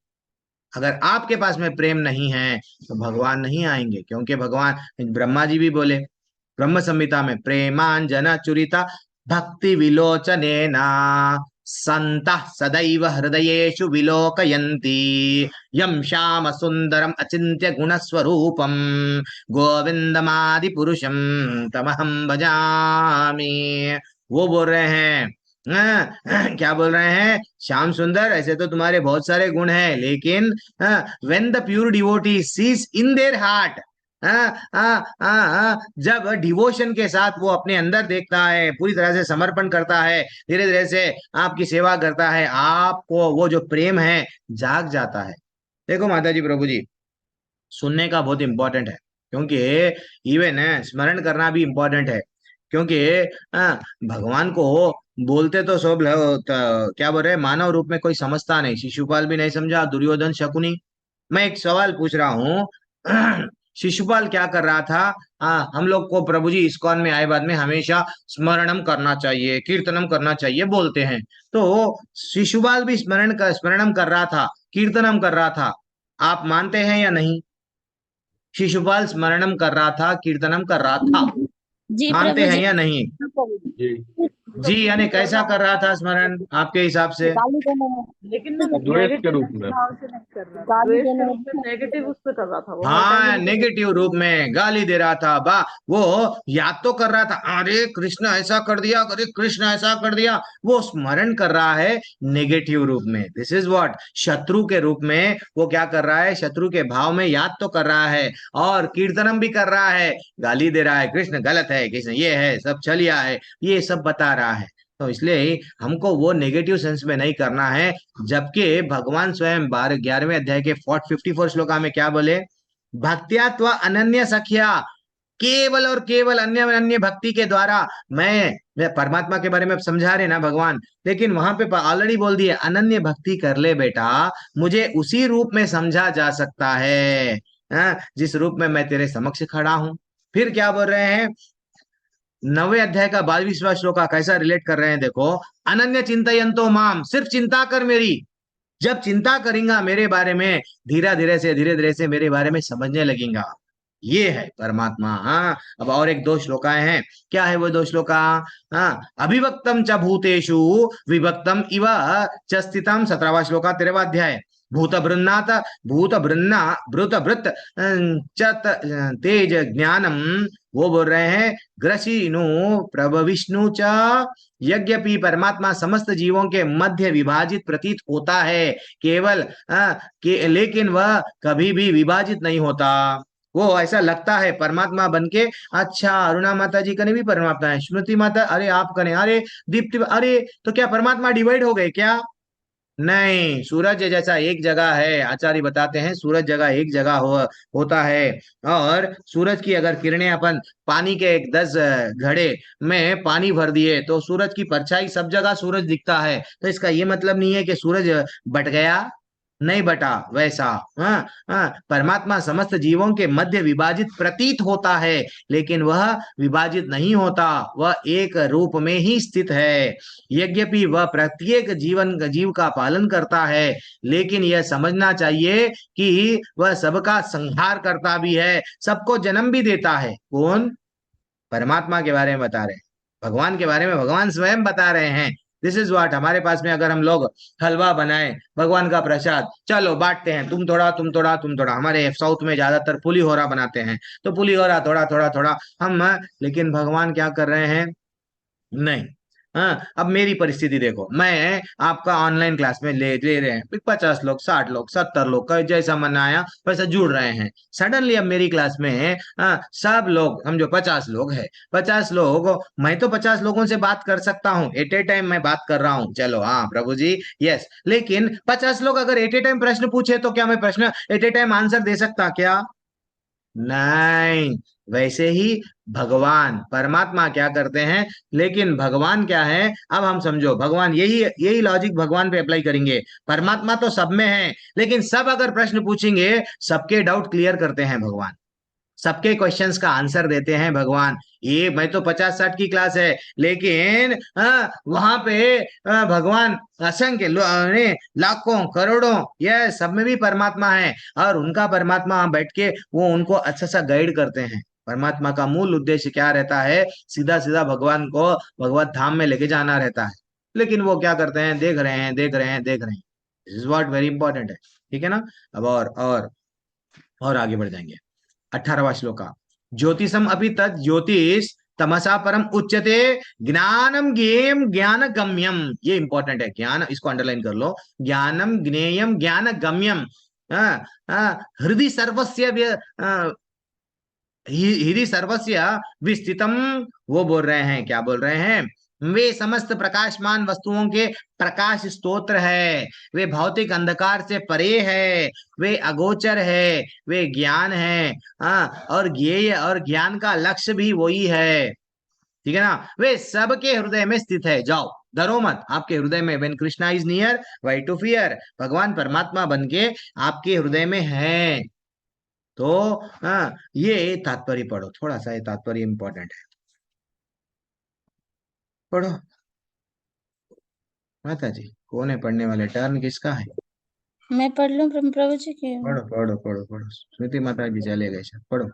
अगर आपके पास में प्रेम नहीं है तो भगवान नहीं आएंगे, क्योंकि भगवान, ब्रह्मा जी भी बोले ब्रह्म संहिता में, प्रेमांजन चुरिता भक्ति विलोचनेना संतः सदैव हृदयेषु विलोकयन्ति यम श्याम सुंदरम अचिंत्य गुण स्वरूपम गोविंदमादि पुरुषम तमहम भजामि। वो बोल रहे हैं, क्या बोल रहे हैं, श्याम सुंदर, ऐसे तो तुम्हारे बहुत सारे गुण हैं, लेकिन when the pure devotee sees in their heart, जब डिवोशन के साथ वो अपने अंदर देखता है, पूरी तरह से समर्पण करता है, धीरे धीरे से आपकी सेवा करता है, आपको वो जो प्रेम है जाग जाता है। देखो माता जी, प्रभु जी, सुनने का बहुत इंपॉर्टेंट है, क्योंकि इवन स्मरण करना भी इंपॉर्टेंट है, क्योंकि भगवान को बोलते तो सब क्या बोल रहे हैं, मानव रूप में कोई समझता नहीं, शिशुपाल भी नहीं समझा, दुर्योधन शकुनी। मैं एक सवाल पूछ रहा हूँ, शिशुपाल क्या कर रहा था, हम लोग को प्रभु जी इस्कॉन में आए बाद में हमेशा स्मरणम करना चाहिए, कीर्तनम करना चाहिए बोलते हैं, तो शिशुपाल भी स्मरणम कर रहा था, कीर्तनम कर रहा था, आप मानते हैं या नहीं? शिशुपाल स्मरणम कर रहा था, कीर्तनम कर रहा था, जी मानते प्रभु हैं जी। या नहीं? जी जी, यानी कैसा कर रहा था स्मरण आपके हिसाब से? लेकिन मैं द्वेष के रूप में। भाव से नहीं कर रहा। द्वेष के रूप में नेगेटिव उस पे कर रहा था वो, हर हाँ, टाइम नेगेटिव रूप में गाली दे रहा था, बा वो याद तो कर रहा था, अरे कृष्ण ऐसा कर दिया, अरे कृष्ण ऐसा कर दिया, वो स्मरण कर रहा है नेगेटिव रूप में। दिस इज व्हाट, शत्रु के रूप में वो क्या कर रहा है, शत्रु के भाव में याद तो कर रहा है, और कीर्तनम भी कर रहा है, गाली दे रहा है, कृष्ण गलत है, कृष्ण ये है, सब छलिया है, ये सब बता रहा है। तो इसलिए हमको वो नेगेटिव सेंस में नहीं करना है, जबकि भगवान स्वयं 11वें अध्याय के 54 श्लोका में क्या बोले, भक्त्यात्व अनन्य सख्या, केवल और केवल अन्य अन्य भक्ति के द्वारा मैं परमात्मा के बारे में अब समझा रहे ना भगवान, लेकिन वहां पे ऑलरेडी बोल दिए अनन्य भक्ति कर ले बेटा, मुझे उसी रूप में समझा जा सकता है, जिस रूप में मैं तेरे समक्ष खड़ा हूं। फिर क्या बोल रहे हैं, 9वें अध्याय का 22वां श्लोक का कैसा रिलेट कर रहे हैं देखो, अनन्य चिंतयन्तो माम, सिर्फ चिंता कर मेरी, जब चिंता करेंगा मेरे बारे में, धीरे धीरे से मेरे बारे में समझने लगेगा। ये है परमात्मा। हाँ, अब और एक 2 श्लोकाएं हैं, क्या है वो 2 श्लोका, हाँ, अभिव्यक्तम च भूतेषु विभक्तम इव च स्थितम, 17वां श्लोका 13वां अध्याय, भूत बृन्नात भूत बृन्ना भृत भृत तेज ज्ञानम, वो बोल रहे हैं ग्रसीनु प्रभ विष्णु च, यद्यपि परमात्मा समस्त जीवों के मध्य विभाजित प्रतीत होता है केवल, लेकिन वह कभी भी विभाजित नहीं होता। वो ऐसा लगता है परमात्मा बनके, अच्छा अरुणा माता जी कने भी परमात्मा है, स्मृति माता, अरे आप कने, अरे दीप्ति, अरे तो क्या परमात्मा डिवाइड हो गए क्या? नहीं, सूरज जैसा एक जगह है, आचार्य बताते हैं सूरज जगह एक जगह होता है, और सूरज की अगर किरणें अपन पानी के 10 घड़े में पानी भर दिए तो सूरज की परछाई सब जगह सूरज दिखता है, तो इसका ये मतलब नहीं है कि सूरज बट गया, नहीं बटा वैसा। हाँ, हाँ, परमात्मा समस्त जीवों के मध्य विभाजित प्रतीत होता है, लेकिन वह विभाजित नहीं होता, वह एक रूप में ही स्थित है। यद्यपि वह प्रत्येक जीव का पालन करता है, लेकिन यह समझना चाहिए कि वह सबका संहार करता भी है, सबको जन्म भी देता है। कौन? परमात्मा के बारे में बता रहे हैं, भगवान के बारे में भगवान स्वयं बता रहे हैं। दिस इज व्हाट, हमारे पास में अगर हम लोग हलवा बनाए भगवान का प्रसाद, चलो बांटते हैं, तुम थोड़ा तुम थोड़ा तुम थोड़ा, हमारे साउथ में ज्यादातर पुलिहोरा बनाते हैं, तो पुलिहोरा थोड़ा थोड़ा थोड़ा हम, लेकिन भगवान क्या कर रहे हैं, नहीं। हाँ, अब मेरी परिस्थिति देखो, मैं आपका ऑनलाइन क्लास में ले रहे हैं 50 लोग, 60 लोग, 70 लोग का जैसा मन आया वैसा जुड़ रहे हैं। सडनली अब मेरी क्लास में सब लोग, हम जो 50 लोग हैं, 50 लोग, मैं तो 50 लोगों से बात कर सकता हूँ, एट ए टाइम मैं बात कर रहा हूँ, चलो हाँ प्रभु जी यस, लेकिन 50 लोग अगर एट ए टाइम प्रश्न पूछे तो क्या मैं प्रश्न एट ए टाइम आंसर दे सकता क्या? नहीं। वैसे ही भगवान परमात्मा क्या करते हैं, लेकिन भगवान क्या है, अब हम समझो, भगवान यही लॉजिक भगवान पे अप्लाई करेंगे। परमात्मा तो सब में है, लेकिन सब अगर प्रश्न पूछेंगे, सबके डाउट क्लियर करते हैं भगवान, सबके क्वेश्चंस का आंसर देते हैं भगवान। ये मैं तो 50-60 की क्लास है, लेकिन वहां पे भगवान असंख्य लाखों करोड़ों, ये सब में भी परमात्मा है, और उनका परमात्मा वहां बैठ के वो उनको अच्छा सा गाइड करते हैं। परमात्मा का मूल उद्देश्य क्या रहता है, सीधा सीधा भगवान को भगवत धाम में लेके जाना रहता है, लेकिन वो क्या करते हैं, देख रहे हैं देख रहे हैं देख रहे हैं। This is what very important है, ठीक है ना। अब और आगे बढ़ जाएंगे। 18वां श्लोका, ज्योतिषम अपि तत् ज्योतिष तमसा परम उच्यते ज्ञानम ज्ञेयम ज्ञान गम्यम, ये इंपॉर्टेंट है, ज्ञान, इसको अंडरलाइन कर लो, ज्ञानम ज्ञेयम ज्ञान गम्यम, हृदय सर्वस्य हृदय सर्वस्य विस्थितम, वो बोल रहे हैं, क्या बोल रहे हैं, वे समस्त प्रकाशमान वस्तुओं के प्रकाश स्तोत्र है, वे भौतिक अंधकार से परे है, वे अगोचर है, वे ज्ञान है, और ज्ञेय और ज्ञान का लक्ष्य भी वही है, ठीक है ना। वे सबके हृदय में स्थित है, जाओ डरो मत, आपके हृदय में, when Krishna is near why to fear, भगवान परमात्मा बन के आपके हृदय में है। तो ये तात्पर्य पढ़ो, थोड़ा सा ये तात्पर्य इंपॉर्टेंट है, पढ़ो। माता जी कौन है पढ़ने वाले, टर्न किसका है? मैं पढ़ लूं प्रभु जी के? पढ़ो पढ़ो पढ़ो पढ़ो, स्मृति माता जी चले गए, पढ़ो।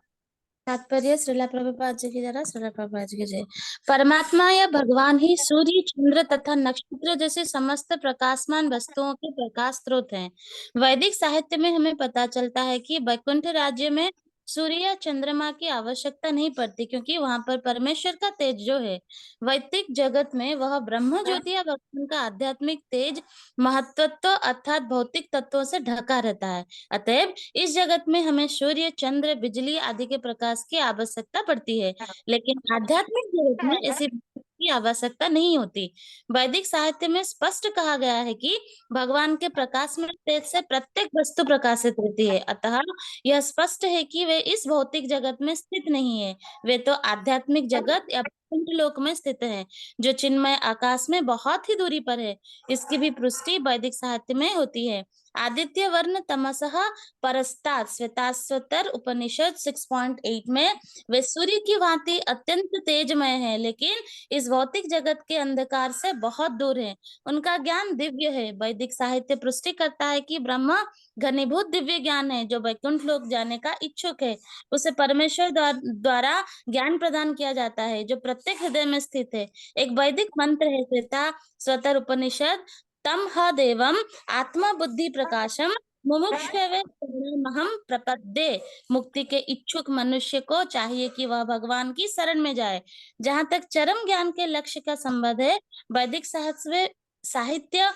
तात्पर्य श्रीला प्रभुपाद जी की जरा, श्रीला प्रभुपाद जी की जय। परमात्मा या भगवान ही सूर्य, चंद्र तथा नक्षत्र जैसे समस्त प्रकाशमान वस्तुओं के प्रकाश स्रोत हैं। वैदिक साहित्य में हमें पता चलता है कि वैकुंठ राज्य में सूर्य या चंद्रमा की आवश्यकता नहीं पड़ती, क्योंकि वहां पर परमेश्वर का तेज जो है, वैदिक जगत में वह ब्रह्म ज्योति या भगवान का आध्यात्मिक तेज महत्वत्व अर्थात भौतिक तत्वों से ढका रहता है। अतएव इस जगत में हमें सूर्य, चंद्र, बिजली आदि के प्रकाश की आवश्यकता पड़ती है, लेकिन आध्यात्मिक जगत में ऐसी की की आवश्यकता नहीं होती। वैदिक साहित्य में स्पष्ट कहा गया है कि भगवान के प्रकाश में तेज से प्रत्येक वस्तु प्रकाशित होती है, अतः यह स्पष्ट है कि वे इस भौतिक जगत में स्थित नहीं है, वे तो आध्यात्मिक जगत या वैकुंठ लोक में स्थित है, जो चिन्मय आकाश में बहुत ही दूरी पर है। इसकी भी पुष्टि वैदिक साहित्य में होती है। आदित्य वर्ण तमसः परस्तात् श्वेताश्वतर उपनिषद 6.8 में वे सूर्य की भांति अत्यंत तेजमय है, लेकिन इस भौतिक जगत के अंधकार से बहुत दूर है। उनका ज्ञान दिव्य है। वैदिक साहित्य पुष्टि करता है कि ब्रह्मा घनीभूत दिव्य ज्ञान है, जो वैकुंठ लोक जाने का इच्छुक है उसे परमेश्वर द्वारा ज्ञान प्रदान किया जाता है, जो प्रत्येक हृदय में स्थित है। एक वैदिक मंत्र है श्वेता स्वतर उपनिषद तम ह देवम आत्मा बुद्धि प्रकाशम मुमुक्षवे शरणमहं प्रपद्ये। मुक्ति के इच्छुक मनुष्य को चाहिए कि वह भगवान की शरण में जाए। जहां तक चरम ज्ञान के लक्ष्य का संबंध है, वैदिक साहित्य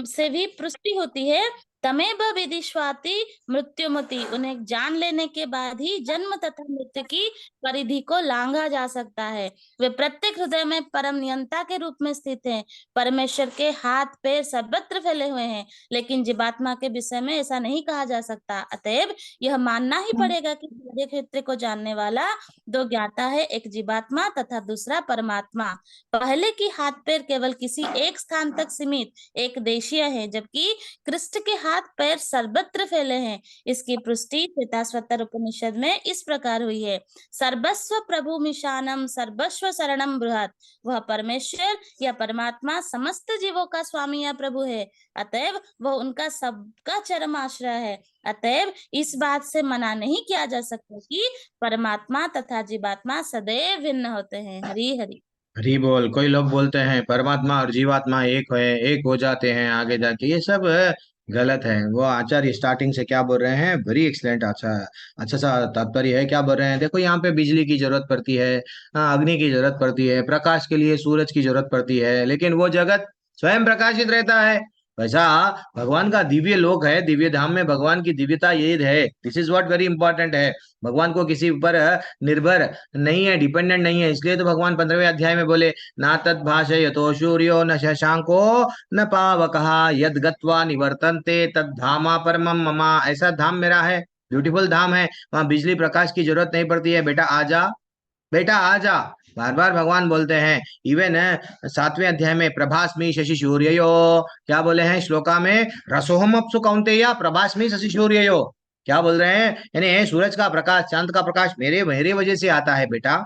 से भी पुष्टि होती है। तमेव विदिष्वाति मृत्युमति, उन्हें जान लेने के बाद ही जन्म तथा मृत्यु की परिधि को लांघा जा सकता है। वे प्रत्येक हृदय में परम नियंता के रूप में स्थित हैं। परमेश्वर के हाथ पैर सर्वत्र फैले हुए हैं, लेकिन जीवात्मा के विषय में ऐसा नहीं कहा जा सकता। अतएव यह मानना ही पड़ेगा कि कार्य क्षेत्र को जानने वाला दो ज्ञाता है, एक जीवात्मा तथा दूसरा परमात्मा। पहले की हाथ पैर केवल किसी एक स्थान तक सीमित एक देशीय है, जबकि कृष्ण के हाथ पैर सर्वत्र फैले हैं। इसकी पुष्टि श्वेताश्वतर उपनिषद में इस प्रकार हुई है। सर्वस्व प्रभु मिशानम सर्वस्व शरणम बृहत्, वह परमेश्वर या परमात्मा समस्त जीवों का स्वामी या प्रभु है, अतएव वह उनका सबका चरम आश्रय है। अतएव इस बात से मना नहीं किया जा सकता कि परमात्मा तथा जीवात्मा सदैव भिन्न होते हैं। हरि हरि हरी बोल। कोई लोग बोलते हैं परमात्मा और जीवात्मा एक है, एक हो जाते हैं आगे जाके, ये सब गलत है। वो आचार्य स्टार्टिंग से क्या बोल रहे हैं, वेरी एक्सलेंट, अच्छा सा तात्पर्य है। क्या बोल रहे हैं, देखो यहाँ पे बिजली की जरूरत पड़ती है, अग्नि की जरूरत पड़ती है, प्रकाश के लिए सूरज की जरूरत पड़ती है, लेकिन वो जगत स्वयं प्रकाशित रहता है। वैसा भगवान का दिव्य लोक है, दिव्य धाम में भगवान की दिव्यता ये है। This is what very important है। भगवान को किसी ऊपर निर्भर नहीं है, डिपेंडेंट नहीं है। इसलिए तो भगवान 15वें अध्याय में बोले, ना तत् भाषयतो सूर्यो न शशांको न पावकः यद गत्वा निवर्तन्ते तद धामा परमम मम। ऐसा धाम मेरा है, ब्यूटीफुल धाम है, वहां बिजली प्रकाश की जरूरत नहीं पड़ती है। बेटा आजा, बेटा आजा, बार बार भगवान बोलते हैं। इवन 7वें अध्याय में प्रभास्मि शशि सूर्ययो, क्या बोले हैं श्लोका में, रसोहम अप्सु कौन्तेय प्रभास्मि शशि सूर्ययो। क्या बोल रहे हैं, यानी सूरज का प्रकाश, चांद का प्रकाश मेरे मेरे वजह से आता है बेटा।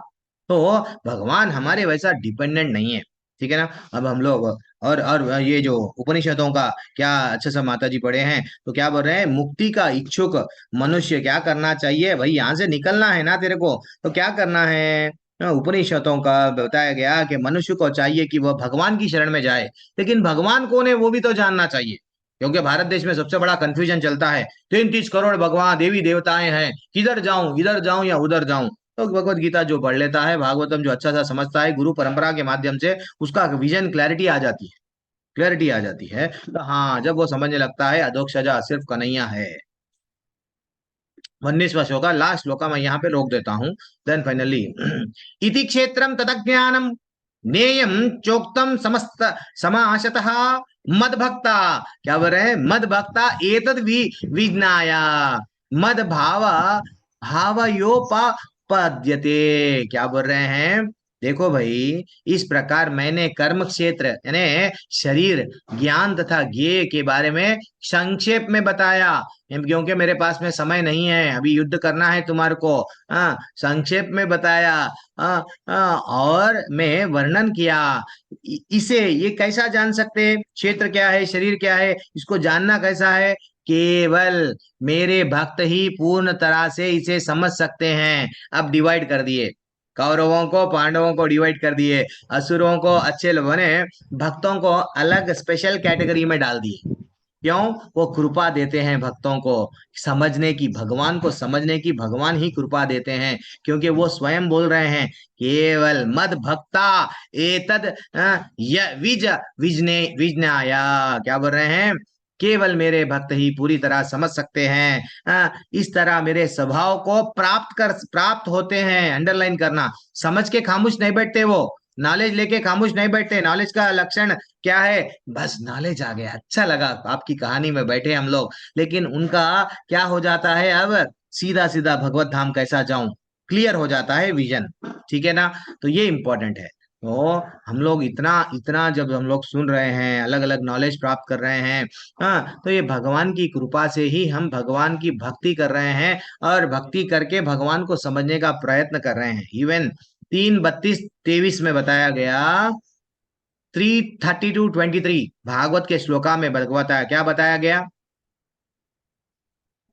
तो भगवान हमारे वैसा डिपेंडेंट नहीं है, ठीक है ना। अब हम लोग और ये जो उपनिषदों का क्या अच्छा सा माता जी पढ़े हैं, तो क्या बोल रहे हैं, मुक्ति का इच्छुक मनुष्य क्या करना चाहिए भाई, यहाँ से निकलना है ना तेरे को, तो क्या करना है। उपनिषदों का बताया गया कि मनुष्य को चाहिए कि वह भगवान की शरण में जाए, लेकिन भगवान कौन है वो भी तो जानना चाहिए। क्योंकि भारत देश में सबसे बड़ा कंफ्यूजन चलता है, 33 करोड़ भगवान देवी देवताएं हैं, किधर जाऊं, इधर जाऊं या उधर जाऊं। तो भगवत गीता जो पढ़ लेता है, भागवतम जो अच्छा सा समझता है, गुरु परंपरा के माध्यम से उसका विजन क्लैरिटी आ जाती है, क्लैरिटी आ जाती है। तो हाँ, जब वो समझने लगता है अधोक्षजा सिर्फ कन्हैया है। 19वां श्लोक, लास्ट श्लोक मैं यहाँ पे रोक देता हूँ। देन फाइनली इति क्षेत्रम तदज्ञानम नेयम चोक्तम समस्त समाशतः मदभक्ता, क्या बोल रहे हैं, मदभक्ता एतद विज्ञाया मद भाव भावयोपपद्यते। क्या बोल रहे हैं, देखो भाई, इस प्रकार मैंने कर्म क्षेत्र यानी शरीर, ज्ञान तथा ज्ञेय के बारे में संक्षेप में बताया, क्योंकि मेरे पास में समय नहीं है, अभी युद्ध करना है तुम्हारे को। संक्षेप में बताया, और मैं वर्णन किया। इसे ये कैसा जान सकते, क्षेत्र क्या है, शरीर क्या है, इसको जानना कैसा है, केवल मेरे भक्त ही पूर्ण तरह से इसे समझ सकते हैं। अब डिवाइड कर दिए, कौरवों को पांडवों को डिवाइड कर दिए, असुरों को अच्छे लोगों ने, भक्तों को अलग स्पेशल कैटेगरी में डाल दिए। क्यों, वो कृपा देते हैं भक्तों को समझने की, भगवान को समझने की भगवान ही कृपा देते हैं, क्योंकि वो स्वयं बोल रहे हैं केवल मद भक्ता एतद विज्ञाया। क्या बोल रहे हैं, केवल मेरे भक्त ही पूरी तरह समझ सकते हैं। इस तरह मेरे स्वभाव को प्राप्त होते हैं। अंडरलाइन करना, समझ के खामोश नहीं बैठते वो, नॉलेज लेके खामोश नहीं बैठते। नॉलेज का लक्षण क्या है? बस नॉलेज आ गया, अच्छा लगा, आपकी कहानी में बैठे हम लोग, लेकिन उनका क्या हो जाता है अब? सीधा सीधा भगवत धाम कैसा जाऊं, क्लियर हो जाता है विजन। ठीक है ना? तो ये इंपॉर्टेंट है। तो हम लोग इतना इतना जब हम लोग सुन रहे हैं, अलग अलग नॉलेज प्राप्त कर रहे हैं, हाँ, तो ये भगवान की कृपा से ही हम भगवान की भक्ति कर रहे हैं, और भक्ति करके भगवान को समझने का प्रयत्न कर रहे हैं। इवन 3:32-23 में बताया गया, 3:32-23 भागवत के श्लोका में बताया, क्या बताया गया?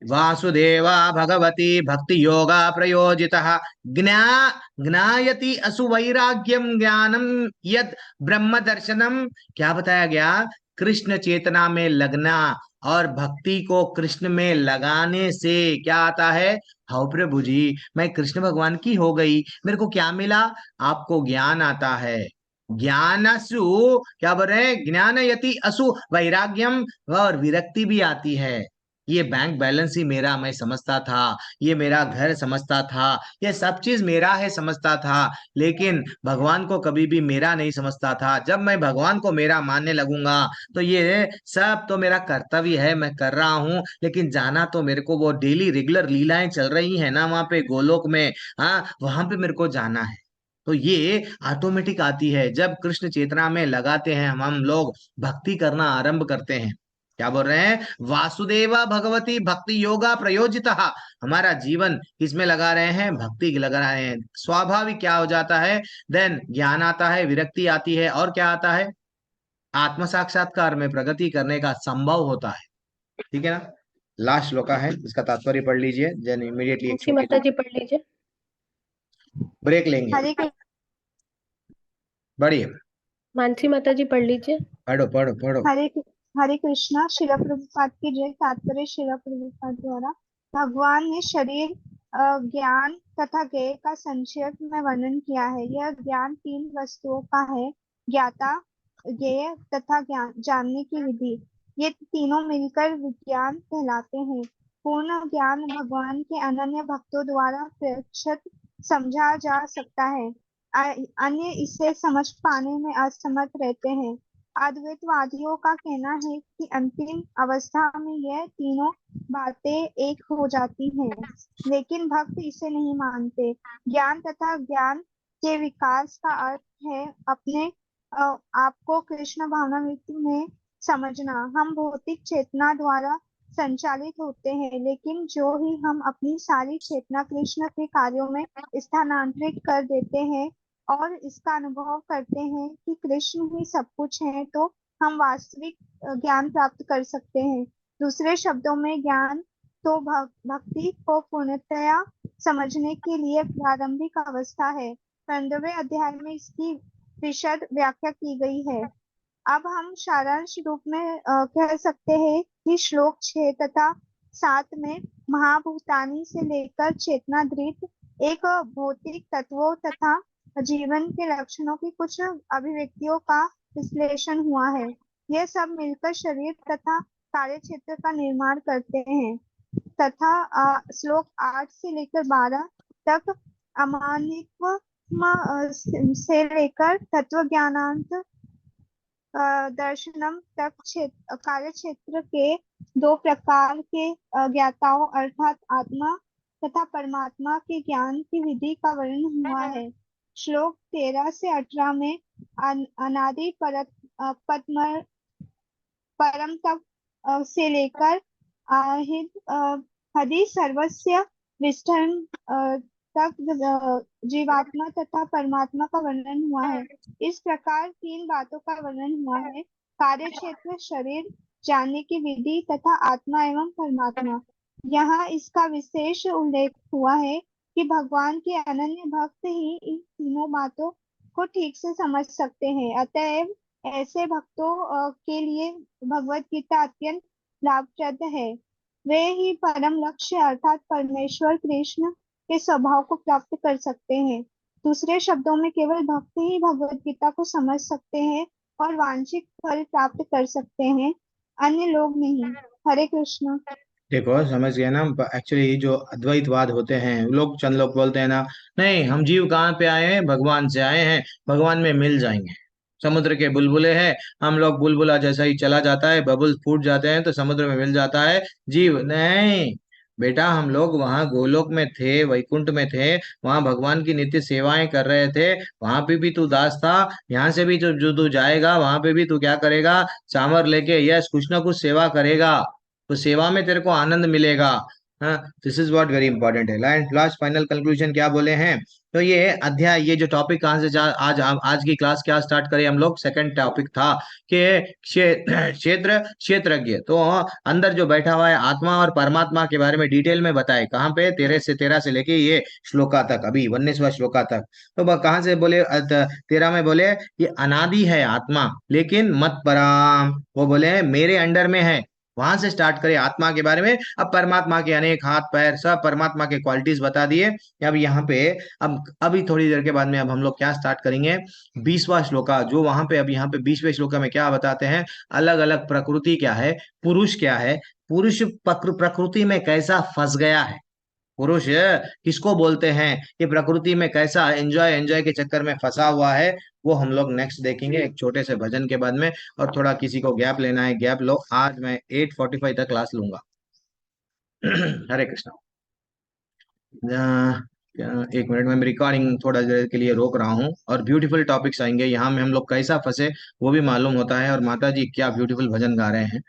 वासुदेवा भगवती भक्ति योगा प्रयोजितः ज्ञा ज्ञायति असुवैराग्यम ज्ञानम यद ब्रह्म दर्शनम। क्या बताया गया? कृष्ण चेतना में लगना, और भक्ति को कृष्ण में लगाने से क्या आता है? हाउ प्रभु जी, मैं कृष्ण भगवान की हो गई, मेरे को क्या मिला? आपको ज्ञान आता है। ज्ञानसु क्या बोल रहे हैं? ज्ञान यति असु वैराग्यम, और विरक्ति भी आती है। ये बैंक बैलेंस ही मेरा मैं समझता था, ये मेरा घर समझता था, ये सब चीज मेरा है समझता था, लेकिन भगवान को कभी भी मेरा नहीं समझता था। जब मैं भगवान को मेरा मानने लगूंगा तो ये सब तो मेरा कर्तव्य है, मैं कर रहा हूँ, लेकिन जाना तो मेरे को वो डेली रेगुलर लीलाएं चल रही है ना वहां पे गोलोक में, हाँ, वहां पे मेरे को जाना है। तो ये ऑटोमेटिक आती है जब कृष्ण चेतना में लगाते हैं, हम लोग भक्ति करना आरंभ करते हैं। क्या बोल रहे हैं? वासुदेवा भगवती भक्ति योगा प्रयोजिता। हमारा जीवन किसमें लगा रहे हैं? भक्ति लगा रहे हैं। स्वाभाविक क्या हो जाता है? देन ज्ञान आता है, विरक्ति आती है, और क्या आता है? आत्म साक्षात्कार में प्रगति करने का संभव होता है। ठीक है ना? लास्ट श्लोका है, इसका तात्पर्य पढ़ लीजिए, देन इमीडिएटली एक मानसी छोटी माता जी पढ़ लीजिए। ब्रेक लेंगे। हरे कृष्ण बढ़िए, मानसी माता जी पढ़ लीजिए। पढ़ो पढ़ो पढ़ो। हरे हरे कृष्णा। श्रील प्रभुपाद की जय। तात्पर्य श्रील प्रभुपाद द्वारा भगवान ने शरीर, ज्ञान तथा ज्ञेय का संक्षेप में वर्णन किया है। यह ज्ञान तीन वस्तुओं का है: ज्ञाता, ज्ञेय तथा ज्ञान जानने की विधि। ये तीनों मिलकर विज्ञान कहलाते हैं। पूर्ण ज्ञान भगवान के अनन्य भक्तों द्वारा प्रत्यक्ष समझा जा सकता है। अन्य इसे समझ पाने में असमर्थ रहते हैं। अद्वैतवादियों का कहना है कि अंतिम अवस्था में यह तीनों बातें एक हो जाती हैं, लेकिन भक्त इसे नहीं मानते। ज्ञान तथा ज्ञान के विकास का अर्थ है अपने आपको कृष्ण भावनामृति में समझना। हम भौतिक चेतना द्वारा संचालित होते हैं, लेकिन जो ही हम अपनी सारी चेतना कृष्ण के कार्यों में स्थानांतरित कर देते हैं और इसका अनुभव करते हैं कि कृष्ण ही सब कुछ है, तो हम वास्तविक ज्ञान प्राप्त कर सकते हैं। दूसरे शब्दों में ज्ञान तो भक्ति को पूर्णतया समझने के लिए प्रारंभिक अवस्था है। 15वें अध्याय में इसकी विशद व्याख्या की गई है। अब हम सारांश रूप में कह सकते हैं कि श्लोक 6 तथा 7 में महाभूतानी से लेकर चेतनाधृत एक भौतिक तत्वों तथा जीवन के लक्षणों की कुछ अभिव्यक्तियों का विश्लेषण हुआ है। यह सब मिलकर शरीर तथा कार्य क्षेत्र का निर्माण करते हैं। तथा श्लोक 8 से लेकर 12 तक अमानित्व से लेकर तत्व ज्ञानांत दर्शनम तक कार्य क्षेत्र के दो प्रकार के ज्ञाताओं अर्थात आत्मा तथा परमात्मा के ज्ञान की विधि का वर्णन हुआ है। श्लोक 13 से 18 में अनादि परम तक से लेकर हदि सर्वस्य विष्ठन तक जीवात्मा तथा परमात्मा का वर्णन हुआ है। इस प्रकार तीन बातों का वर्णन हुआ है: कार्य क्षेत्र, शरीर, जानने की विधि तथा आत्मा एवं परमात्मा। यहाँ इसका विशेष उल्लेख हुआ है कि भगवान के अनन्य भक्त ही इन तीनों बातों को ठीक से समझ सकते हैं। अतएव ऐसे भक्तों के लिए भगवत गीता अत्यंत लाभप्रद है। वे ही परम लक्ष्य अर्थात परमेश्वर कृष्ण के स्वभाव को प्राप्त कर सकते हैं। दूसरे शब्दों में केवल भक्त ही भगवत गीता को समझ सकते हैं और वांछित फल प्राप्त कर सकते हैं, अन्य लोग नहीं। हरे कृष्ण। देखो समझ गए ना। एक्चुअली जो अद्वैतवाद होते हैं लोग, चंद लोग बोलते हैं ना, नहीं हम जीव कहाँ पे आए हैं, भगवान से आए हैं, भगवान में मिल जाएंगे। समुद्र के बुलबुले हैं, हम लोग बुलबुला जैसा ही चला जाता है, बबुल फूट जाते हैं तो समुद्र में मिल जाता है जीव। नहीं बेटा, हम लोग वहां गोलोक में थे, वैकुंठ में थे, वहां भगवान की नित्य सेवाएं कर रहे थे, वहां पे भी तू दास था। यहाँ से भी जो तू जाएगा वहां पे भी तू क्या करेगा, चामर लेके यस कुछ ना कुछ सेवा करेगा, तो सेवा में तेरे को आनंद मिलेगा। हाँ, this is what very important है। लास्ट फाइनल कंक्लूजन क्या बोले हैं, तो ये अध्याय, ये जो टॉपिक कहाँ से आज की क्लास क्या स्टार्ट करें हम लोग, सेकंड टॉपिक था कि क्षेत्रज्ञ। तो अंदर जो बैठा हुआ है आत्मा और परमात्मा के बारे में डिटेल में बताए, कहाँ पे 13 से लेके ये श्लोका तक, अभी 19वां श्लोका तक। तो कहाँ से बोले, 13 में बोले ये अनादि है आत्मा, लेकिन मत पराम, वो बोले मेरे अंडर में है। वहां से स्टार्ट करें आत्मा के बारे में। अब परमात्मा के अनेक हाथ पैर, सब परमात्मा के क्वालिटीज बता दिए। अब यहाँ पे, अब अभी थोड़ी देर के बाद में अब हम लोग क्या स्टार्ट करेंगे, 20वां श्लोका। जो वहां पे, अब यहाँ पे 20वें श्लोका में क्या बताते हैं, अलग अलग प्रकृति क्या है, पुरुष क्या है, पुरुष प्रकृति में कैसा फंस गया है, पुरुष किसको बोलते हैं, ये प्रकृति में कैसा एंजॉय एंजॉय के चक्कर में फंसा हुआ है, वो हम लोग नेक्स्ट देखेंगे एक छोटे से भजन के बाद में। और थोड़ा किसी को गैप लेना है गैप लो, आज मैं 8:45 तक क्लास लूंगा। हरे कृष्णा। एक मिनट में रिकॉर्डिंग थोड़ा देर के लिए रोक रहा हूँ, और ब्यूटीफुल टॉपिक्स आएंगे यहाँ में, हम लोग कैसा फंसे वो भी मालूम होता है, और माता जी क्या ब्यूटीफुल भजन गा रहे हैं।